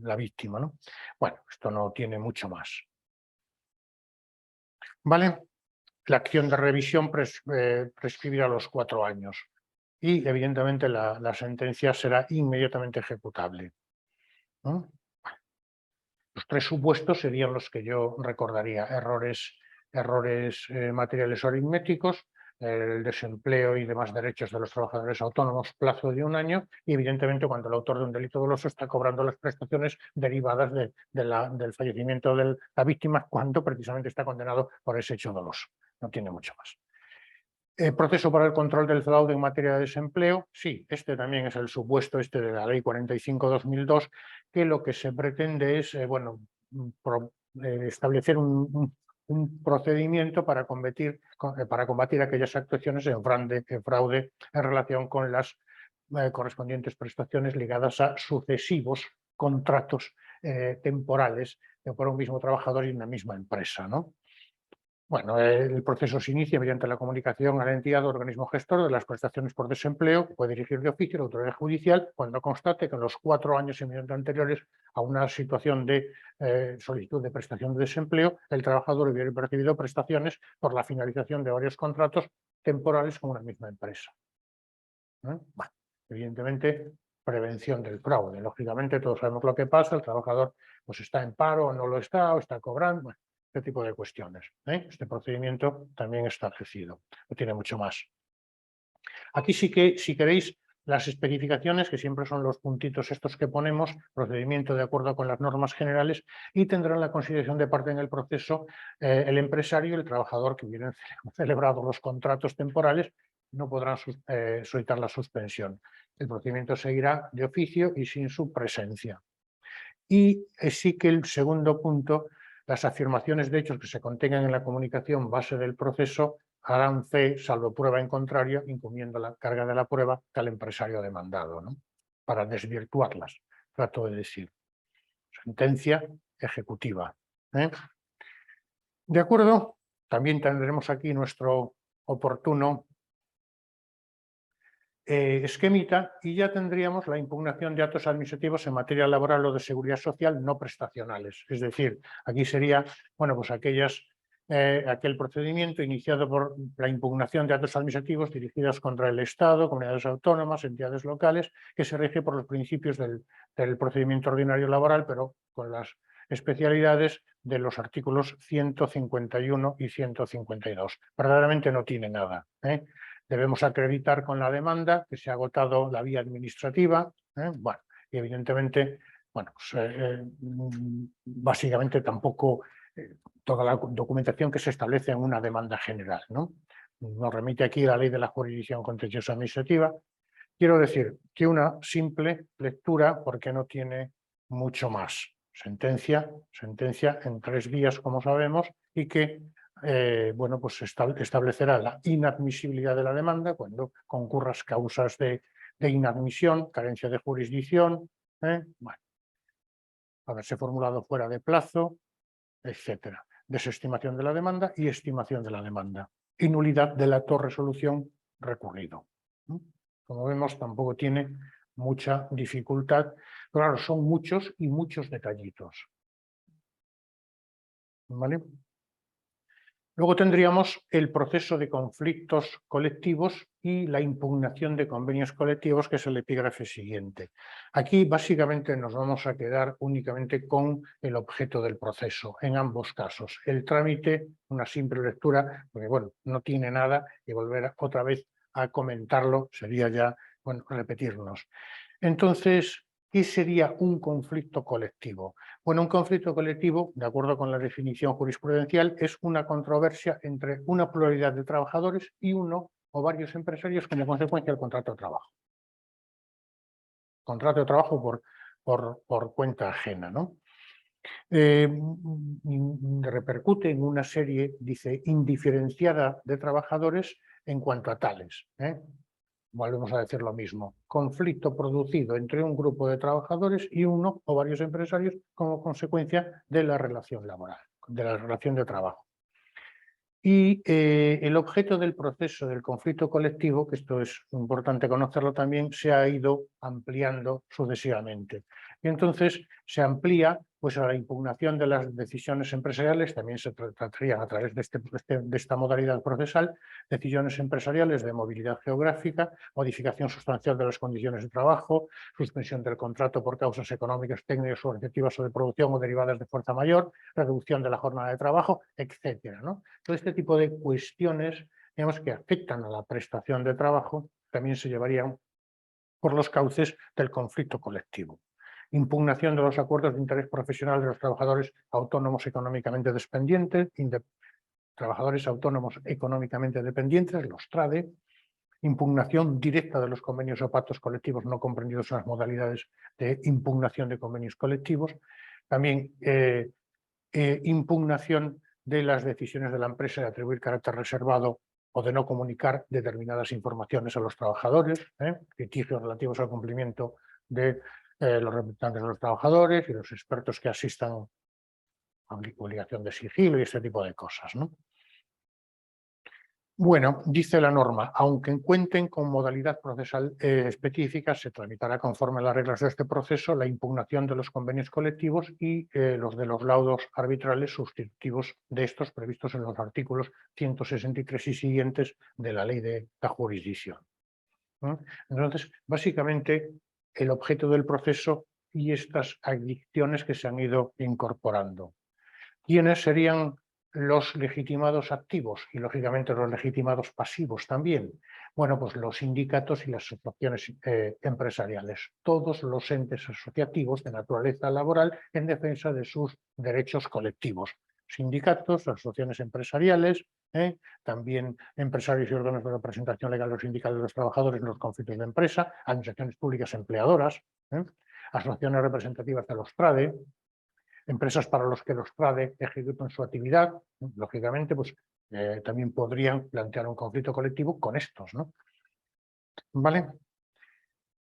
la víctima, ¿no? Bueno, esto no tiene mucho más. ¿Vale? La acción de revisión prescribirá a los 4 años y, evidentemente, la sentencia será inmediatamente ejecutable, ¿no? Los 3 supuestos serían los que yo recordaría: errores materiales o aritméticos, el desempleo y demás derechos de los trabajadores autónomos, plazo de 1 año, y evidentemente cuando el autor de un delito doloso está cobrando las prestaciones derivadas del fallecimiento de la víctima cuando precisamente está condenado por ese hecho doloso. No tiene mucho más. Proceso para el control del fraude en materia de desempleo. Sí, este también es el supuesto de la Ley 45/2002, que lo que se pretende es establecer un procedimiento para combatir aquellas actuaciones en fraude en relación con las correspondientes prestaciones ligadas a sucesivos contratos temporales por un mismo trabajador y una misma empresa, ¿no? Bueno, el proceso se inicia mediante la comunicación a la entidad o organismo gestor de las prestaciones por desempleo, que puede dirigir de oficio la autoridad judicial cuando constate que en los 4 años inmediatamente anteriores a una situación de solicitud de prestación de desempleo, el trabajador hubiera percibido prestaciones por la finalización de varios contratos temporales con una misma empresa. Bueno, evidentemente, prevención del fraude. Lógicamente, todos sabemos lo que pasa: el trabajador pues está en paro o no lo está, o está cobrando. Bueno, este tipo de cuestiones. Este procedimiento también está establecido, no tiene mucho más. Aquí sí que, si queréis, las especificaciones, que siempre son los puntitos estos que ponemos, procedimiento de acuerdo con las normas generales, y tendrán la consideración de parte en el proceso el empresario y el trabajador que hubieran celebrado los contratos temporales, no podrán solicitar la suspensión. El procedimiento seguirá de oficio y sin su presencia. Y sí que el segundo punto: las afirmaciones de hechos que se contengan en la comunicación base del proceso harán fe, salvo prueba en contrario, incumbiendo la carga de la prueba al empresario demandado, ¿no? Para desvirtuarlas, trato de decir. Sentencia ejecutiva. ¿De acuerdo? También tendremos aquí nuestro oportuno esquemita, y ya tendríamos la impugnación de actos administrativos en materia laboral o de seguridad social no prestacionales. Es decir, aquí sería, pues aquel procedimiento iniciado por la impugnación de actos administrativos dirigidos contra el Estado, comunidades autónomas, entidades locales, que se rige por los principios del procedimiento ordinario laboral, pero con las especialidades de los artículos 151 y 152. Verdaderamente no tiene nada. Debemos acreditar con la demanda que se ha agotado la vía administrativa. Bueno, y evidentemente, básicamente tampoco toda la documentación que se establece en una demanda general, ¿no? Nos remite aquí la Ley de la Jurisdicción Contenciosa Administrativa. Quiero decir que una simple lectura, porque no tiene mucho más. Sentencia en 3 vías, como sabemos, y que establecerá la inadmisibilidad de la demanda cuando concurras causas de inadmisión, carencia de jurisdicción, haberse formulado fuera de plazo, etcétera. Desestimación de la demanda y estimación de la demanda. Y nulidad del acto de resolución recurrido. Como vemos, tampoco tiene mucha dificultad. Pero claro, son muchos y muchos detallitos. ¿Vale? Luego tendríamos el proceso de conflictos colectivos y la impugnación de convenios colectivos, que es el epígrafe siguiente. Aquí básicamente nos vamos a quedar únicamente con el objeto del proceso, en ambos casos. El trámite, una simple lectura, porque no tiene nada, y volver otra vez a comentarlo sería ya repetirnos. Entonces, ¿qué sería un conflicto colectivo? Bueno, un conflicto colectivo, de acuerdo con la definición jurisprudencial, es una controversia entre una pluralidad de trabajadores y uno o varios empresarios como consecuencia del contrato de trabajo. Contrato de trabajo por cuenta ajena, ¿no? Repercute en una serie, dice, indiferenciada de trabajadores en cuanto a tales. Volvemos a decir lo mismo: conflicto producido entre un grupo de trabajadores y uno o varios empresarios como consecuencia de la relación laboral, de la relación de trabajo. Y el objeto del proceso del conflicto colectivo, que esto es importante conocerlo también, se ha ido ampliando sucesivamente. Y entonces se amplía pues, a la impugnación de las decisiones empresariales, también se tratarían a través de esta modalidad procesal, decisiones empresariales de movilidad geográfica, modificación sustancial de las condiciones de trabajo, suspensión del contrato por causas económicas, técnicas, organizativas o de producción o derivadas de fuerza mayor, reducción de la jornada de trabajo, etcétera, ¿no? Todo este tipo de cuestiones, digamos, que afectan a la prestación de trabajo también se llevarían por los cauces del conflicto colectivo. Impugnación de los acuerdos de interés profesional de los trabajadores autónomos económicamente dependientes, trabajadores autónomos económicamente dependientes, los TRADE. Impugnación directa de los convenios o pactos colectivos no comprendidos en las modalidades de impugnación de convenios colectivos. También impugnación de las decisiones de la empresa de atribuir carácter reservado o de no comunicar determinadas informaciones a los trabajadores, litigios relativos al cumplimiento de los representantes de los trabajadores y los expertos que asistan a obligación de sigilo y este tipo de cosas, ¿no? Bueno, dice la norma, aunque cuenten con modalidad procesal específica, se tramitará conforme a las reglas de este proceso la impugnación de los convenios colectivos y los de los laudos arbitrales sustitutivos de estos previstos en los artículos 163 y siguientes de la ley de la jurisdicción. Entonces, básicamente, el objeto del proceso y estas adicciones que se han ido incorporando. ¿Quiénes serían los legitimados activos y, lógicamente, los legitimados pasivos también? Bueno, pues los sindicatos y las asociaciones empresariales, todos los entes asociativos de naturaleza laboral en defensa de sus derechos colectivos. Sindicatos, asociaciones empresariales, también empresarios y órganos de representación legal o sindical de los trabajadores en los conflictos de empresa, administraciones públicas empleadoras, asociaciones representativas de los TRADE, empresas para los que los TRADE ejecutan su actividad, lógicamente, pues también podrían plantear un conflicto colectivo con estos, ¿no? ¿Vale?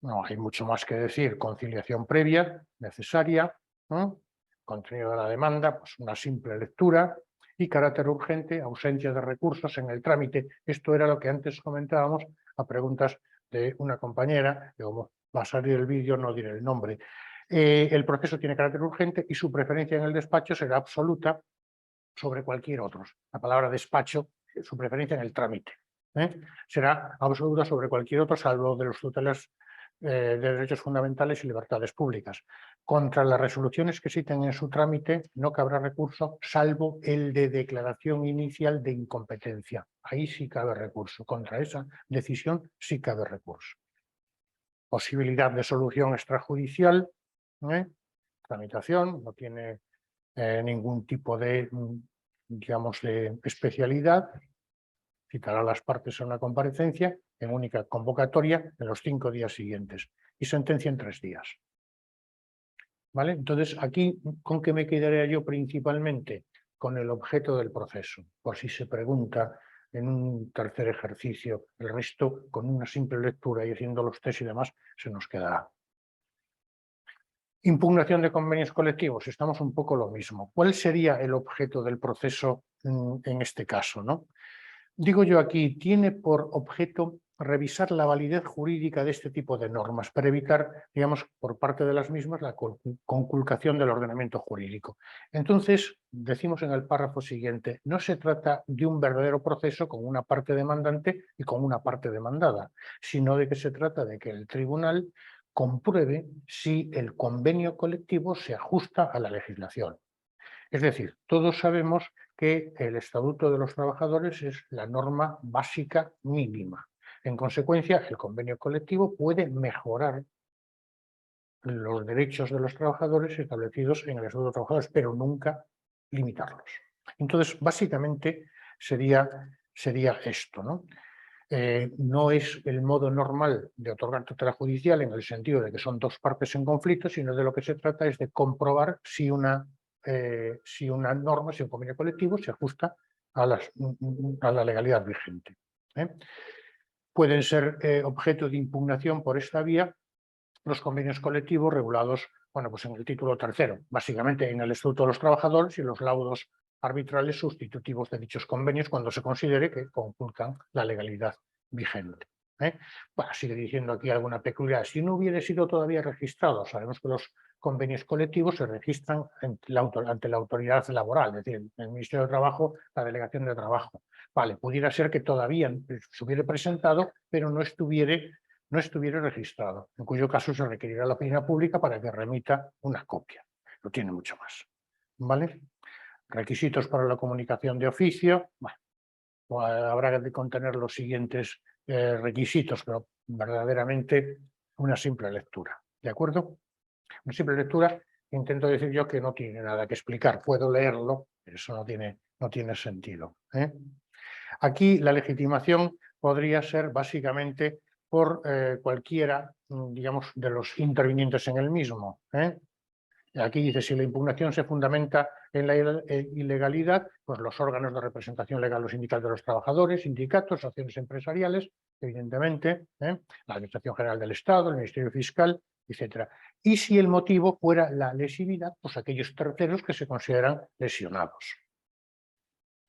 No hay mucho más que decir. Conciliación previa, necesaria, ¿no? Contenido de la demanda, pues una simple lectura y carácter urgente, ausencia de recursos en el trámite. Esto era lo que antes comentábamos a preguntas de una compañera, que como va a salir el vídeo no diré el nombre. El proceso tiene carácter urgente y su preferencia en el despacho será absoluta sobre cualquier otro. La palabra despacho, su preferencia en el trámite, será absoluta sobre cualquier otro, salvo de los tutelas de derechos fundamentales y libertades públicas. Contra las resoluciones que citen en su trámite no cabrá recurso, salvo el de declaración inicial de incompetencia. Ahí sí cabe recurso. Contra esa decisión sí cabe recurso. Posibilidad de solución extrajudicial, tramitación, no tiene ningún tipo de, digamos, de especialidad. Citará a las partes a una comparecencia en única convocatoria en los 5 días siguientes y sentencia en 3 días. ¿Vale? Entonces, aquí, ¿con qué me quedaría yo principalmente? Con el objeto del proceso, por si se pregunta en un tercer ejercicio. El resto, con una simple lectura y haciendo los test y demás, se nos quedará. Impugnación de convenios colectivos, estamos un poco lo mismo. ¿Cuál sería el objeto del proceso en este caso, ¿no? Digo yo aquí, tiene por objeto revisar la validez jurídica de este tipo de normas para evitar, digamos, por parte de las mismas la conculcación del ordenamiento jurídico. Entonces, decimos en el párrafo siguiente, no se trata de un verdadero proceso con una parte demandante y con una parte demandada, sino de que se trata de que el tribunal compruebe si el convenio colectivo se ajusta a la legislación. Es decir, todos sabemos que el Estatuto de los Trabajadores es la norma básica mínima. En consecuencia, el convenio colectivo puede mejorar los derechos de los trabajadores establecidos en el Estatuto de los Trabajadores, pero nunca limitarlos. Entonces, básicamente sería esto, ¿no? No es el modo normal de otorgar tutela judicial en el sentido de que son dos partes en conflicto, sino de lo que se trata es de comprobar si una norma, si un convenio colectivo se ajusta a la legalidad vigente. Pueden ser objeto de impugnación por esta vía los convenios colectivos regulados, bueno, pues en el título tercero, básicamente en el Estatuto de los Trabajadores y los laudos arbitrales sustitutivos de dichos convenios cuando se considere que conculcan la legalidad vigente. Bueno, sigue diciendo aquí alguna peculiaridad. Si no hubiera sido todavía registrado, sabemos que los convenios colectivos se registran ante la autoridad laboral, es decir, el Ministerio de Trabajo, la Delegación de Trabajo. Vale, pudiera ser que todavía se hubiera presentado, pero no estuviera registrado, en cuyo caso se requerirá la opinión pública para que remita una copia. No tiene mucho más. ¿Vale? Requisitos para la comunicación de oficio. Bueno, pues habrá de contener los siguientes requisitos, pero verdaderamente una simple lectura. ¿De acuerdo? Una simple lectura, intento decir yo que no tiene nada que explicar. Puedo leerlo, pero eso no tiene sentido. Aquí la legitimación podría ser básicamente por cualquiera, digamos, de los intervinientes en el mismo. Aquí dice, si la impugnación se fundamenta en la ilegalidad, pues los órganos de representación legal o sindical de los trabajadores, sindicatos, asociaciones empresariales, evidentemente, la Administración General del Estado, el Ministerio Fiscal, etc. Y si el motivo fuera la lesividad, pues aquellos terceros que se consideran lesionados.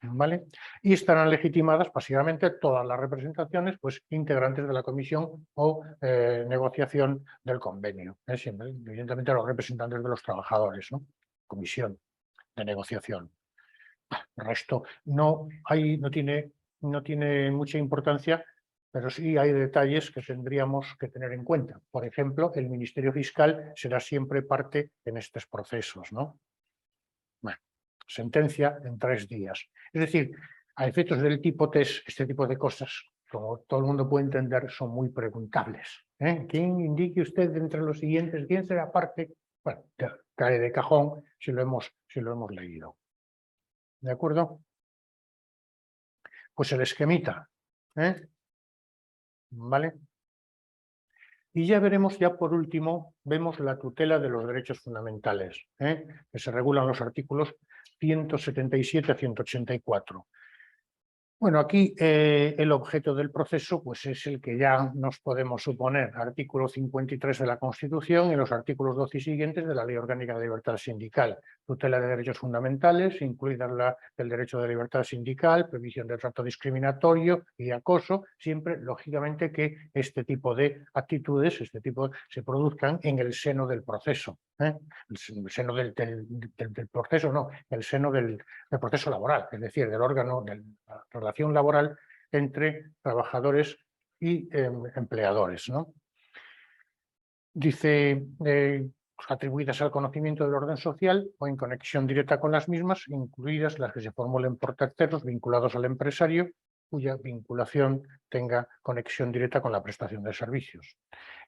¿Vale? Y estarán legitimadas pasivamente todas las representaciones pues, integrantes de la comisión o negociación del convenio. Siempre, evidentemente, los representantes de los trabajadores, ¿no? Comisión de negociación. El resto no tiene mucha importancia, pero sí hay detalles que tendríamos que tener en cuenta. Por ejemplo, el Ministerio Fiscal será siempre parte en estos procesos, ¿no? Bueno, sentencia en 3 días. Es decir, a efectos del tipo test, este tipo de cosas, como todo el mundo puede entender, son muy preguntables. ¿Quién indique usted entre los siguientes? ¿Quién será parte? Bueno, cae de cajón si lo hemos leído. ¿De acuerdo? Pues el esquemita. ¿Vale? Y ya veremos, ya por último, vemos la tutela de los derechos fundamentales, que se regulan los artículos 177 a 184. Bueno, aquí el objeto del proceso pues es el que ya nos podemos suponer, artículo 53 de la Constitución y los artículos 12 y siguientes de la Ley Orgánica de Libertad Sindical. Tutela de derechos fundamentales, incluida el derecho de libertad sindical, previsión de trato discriminatorio y acoso, siempre, lógicamente, que este tipo de actitudes, se produzcan en el seno del proceso. El seno del proceso, no, el seno del proceso laboral, es decir, del órgano de la relación laboral entre trabajadores y empleadores, ¿no? Dice, atribuidas al conocimiento del orden social o en conexión directa con las mismas, incluidas las que se formulen por terceros vinculados al empresario, cuya vinculación tenga conexión directa con la prestación de servicios.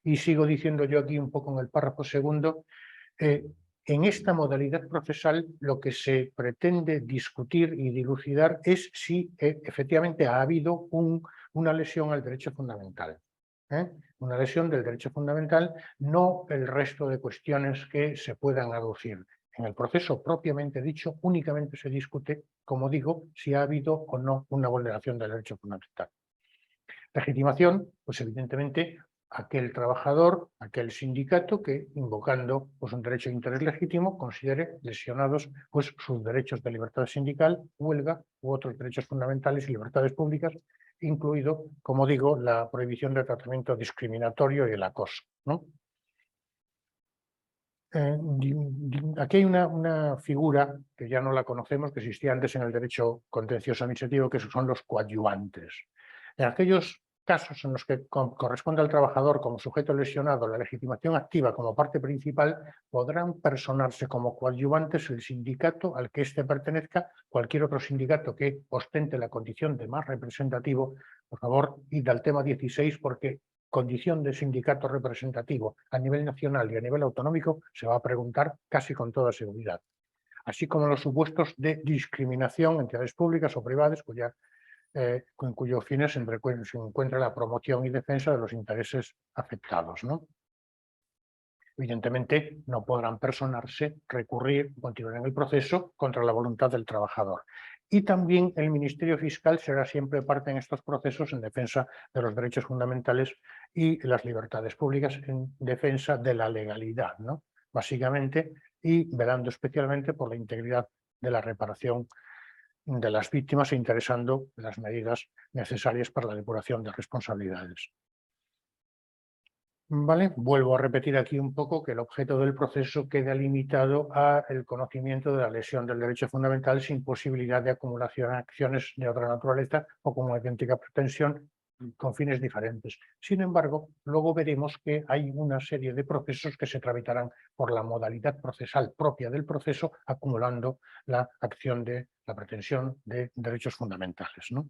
Y sigo diciendo yo aquí un poco en el párrafo segundo, en esta modalidad procesal lo que se pretende discutir y dilucidar es si efectivamente ha habido una lesión al derecho fundamental. Una lesión del derecho fundamental, no el resto de cuestiones que se puedan aducir. En el proceso propiamente dicho, únicamente se discute, como digo, si ha habido o no una vulneración del derecho fundamental. Legitimación, pues evidentemente aquel trabajador, aquel sindicato que, invocando pues, un derecho de interés legítimo, considere lesionados pues, sus derechos de libertad sindical, huelga u otros derechos fundamentales y libertades públicas, incluido, como digo, la prohibición del tratamiento discriminatorio y el acoso, ¿no? Aquí hay una figura que ya no la conocemos, que existía antes en el derecho contencioso administrativo, que son los coadyuvantes. En aquellos casos en los que corresponde al trabajador como sujeto lesionado la legitimación activa como parte principal, podrán personarse como coadyuvantes el sindicato al que éste pertenezca, cualquier otro sindicato que ostente la condición de más representativo. Por favor, id al tema 16 porque condición de sindicato representativo a nivel nacional y a nivel autonómico se va a preguntar casi con toda seguridad. Así como los supuestos de discriminación, entidades públicas o privadas en cuyos fines se encuentra la promoción y defensa de los intereses afectados, ¿no? Evidentemente, no podrán personarse, recurrir, continuar en el proceso contra la voluntad del trabajador. Y también el Ministerio Fiscal será siempre parte en estos procesos en defensa de los derechos fundamentales y las libertades públicas, en defensa de la legalidad, ¿no? Básicamente, y velando especialmente por la integridad de la reparación de las víctimas e interesando las medidas necesarias para la depuración de responsabilidades. ¿Vale? Vuelvo a repetir aquí un poco que el objeto del proceso queda limitado al conocimiento de la lesión del derecho fundamental sin posibilidad de acumulación de acciones de otra naturaleza o con una idéntica pretensión con fines diferentes. Sin embargo, luego veremos que hay una serie de procesos que se tramitarán por la modalidad procesal propia del proceso, acumulando la acción de la pretensión de derechos fundamentales, ¿no?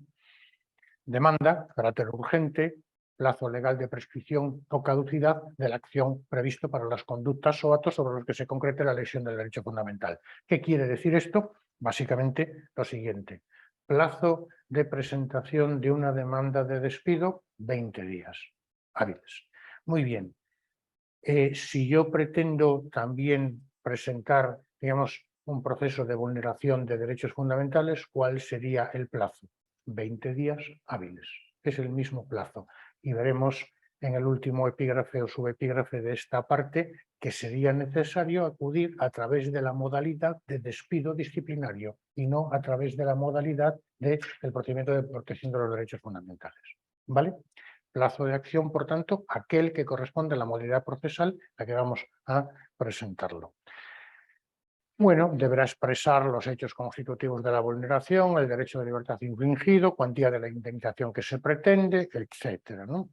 Demanda, carácter urgente, plazo legal de prescripción o caducidad de la acción previsto para las conductas o actos sobre los que se concrete la lesión del derecho fundamental. ¿Qué quiere decir esto? Básicamente lo siguiente. Plazo de presentación de una demanda de despido, 20 días hábiles. Muy bien. Si yo pretendo también presentar, digamos, un proceso de vulneración de derechos fundamentales, ¿cuál sería el plazo? 20 días hábiles. Es el mismo plazo. Y veremos en el último epígrafe o subepígrafe de esta parte que sería necesario acudir a través de la modalidad de despido disciplinario y no a través de la modalidad del procedimiento de protección de los derechos fundamentales. ¿Vale? Plazo de acción, por tanto, aquel que corresponde a la modalidad procesal a la que vamos a presentarlo. Bueno, deberá expresar los hechos constitutivos de la vulneración, el derecho de libertad infringido, cuantía de la indemnización que se pretende, etcétera, ¿no?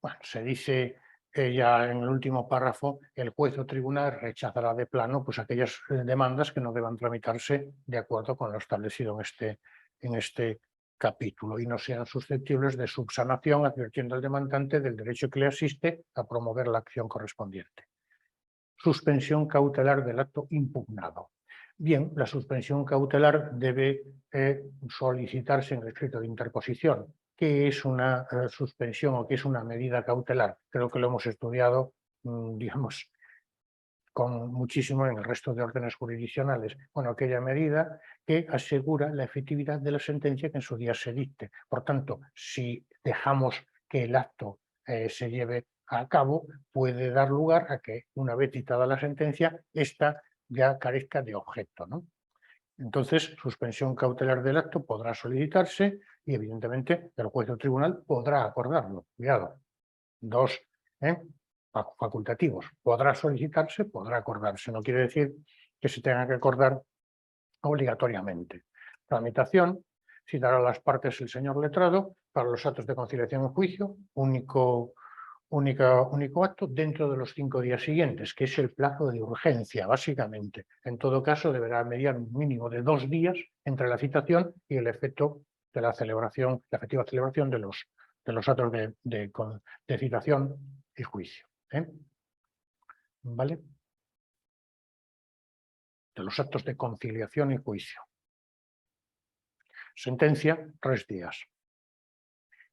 Bueno, se dice ya en el último párrafo, el juez o tribunal rechazará de plano pues, aquellas demandas que no deban tramitarse de acuerdo con lo establecido en este capítulo y no sean susceptibles de subsanación, advirtiendo al demandante del derecho que le asiste a promover la acción correspondiente. Suspensión cautelar del acto impugnado. Bien, la suspensión cautelar debe solicitarse en el escrito de interposición. ¿Qué es una suspensión o qué es una medida cautelar? Creo que lo hemos estudiado, digamos, con muchísimo en el resto de órdenes jurisdiccionales. Bueno, aquella medida que asegura la efectividad de la sentencia que en su día se dicte. Por tanto, si dejamos que el acto se lleve a cabo, puede dar lugar a que, una vez dictada la sentencia, ésta ya carezca de objeto, ¿no? Entonces, suspensión cautelar del acto podrá solicitarse y, evidentemente, el juez o tribunal podrá acordarlo. Cuidado. Dos, facultativos. Podrá solicitarse, podrá acordarse. No quiere decir que se tenga que acordar obligatoriamente. Tramitación. Citará a las partes el señor letrado para los actos de conciliación en juicio, único acto dentro de los 5 días siguientes, que es el plazo de urgencia, básicamente. En todo caso, deberá mediar un mínimo de 2 días entre la citación y el efecto de la celebración, la efectiva celebración de los actos de citación y juicio. ¿Vale? De los actos de conciliación y juicio. Sentencia, 3 días.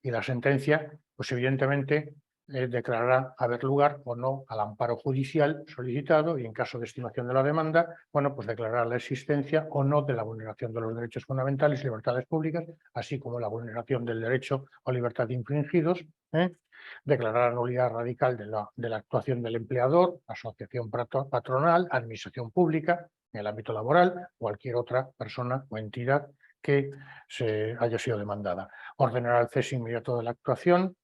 Y la sentencia, pues evidentemente, declarará haber lugar o no al amparo judicial solicitado y en caso de estimación de la demanda, bueno, pues declarará la existencia o no de la vulneración de los derechos fundamentales y libertades públicas, así como la vulneración del derecho o libertad infringidos, declarará nulidad radical de la actuación del empleador, asociación patronal, administración pública, en el ámbito laboral, cualquier otra persona o entidad que se haya sido demandada. Ordenará el cese inmediato de la actuación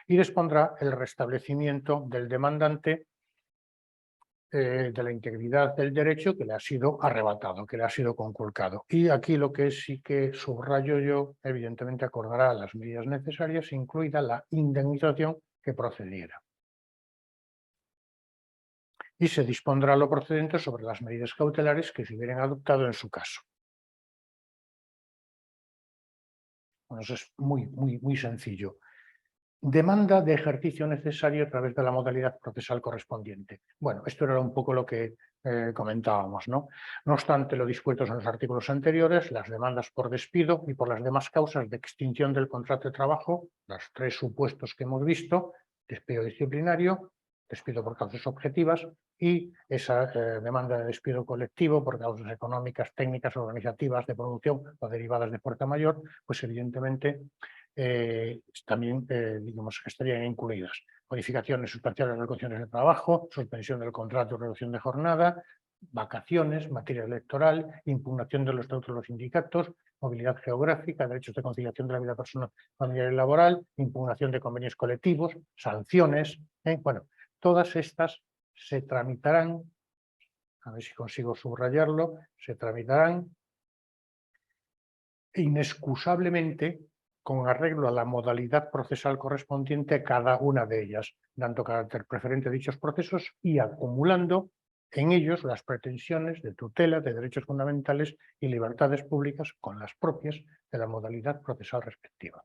y dispondrá el restablecimiento del demandante de la integridad del derecho que le ha sido arrebatado, que le ha sido conculcado. Y aquí lo que sí que subrayo yo, evidentemente acordará las medidas necesarias, incluida la indemnización que procediera. Y se dispondrá lo procedente sobre las medidas cautelares que se hubieran adoptado en su caso. Bueno, eso es muy sencillo. Demanda de ejercicio necesario a través de la modalidad procesal correspondiente. Bueno, esto era un poco lo que comentábamos, ¿no? No obstante lo dispuesto en los artículos anteriores, las demandas por despido y por las demás causas de extinción del contrato de trabajo, los 3 supuestos que hemos visto, despido disciplinario, despido por causas objetivas y esa demanda de despido colectivo por causas económicas, técnicas, organizativas, de producción o derivadas de fuerza mayor, pues evidentemente también digamos, estarían incluidas. Modificaciones sustanciales de las condiciones de trabajo, suspensión del contrato y reducción de jornada, vacaciones, materia electoral, impugnación de los estatutos de los sindicatos, movilidad geográfica, derechos de conciliación de la vida personal, familiar y laboral, impugnación de convenios colectivos, sanciones. Bueno, todas estas se tramitarán, a ver si consigo subrayarlo, se tramitarán inexcusablemente con arreglo a la modalidad procesal correspondiente a cada una de ellas, dando carácter preferente a dichos procesos y acumulando en ellos las pretensiones de tutela de derechos fundamentales y libertades públicas con las propias de la modalidad procesal respectiva.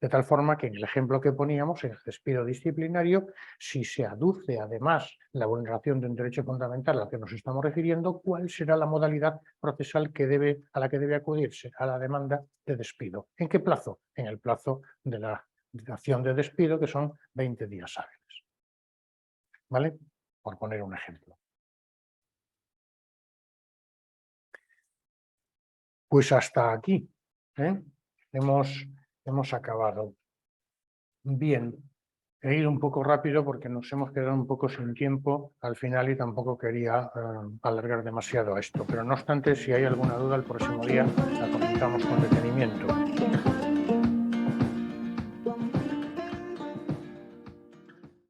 De tal forma que en el ejemplo que poníamos, en el despido disciplinario, si se aduce además la vulneración de un derecho fundamental al que nos estamos refiriendo, ¿cuál será la modalidad procesal a la que debe acudirse? A la demanda de despido. ¿En qué plazo? En el plazo de la acción de despido, que son 20 días hábiles. ¿Vale? Por poner un ejemplo. Pues hasta aquí. Hemos acabado. Bien, he ido un poco rápido porque nos hemos quedado un poco sin tiempo al final y tampoco quería alargar demasiado esto. Pero no obstante, si hay alguna duda, el próximo día la comentamos con detenimiento.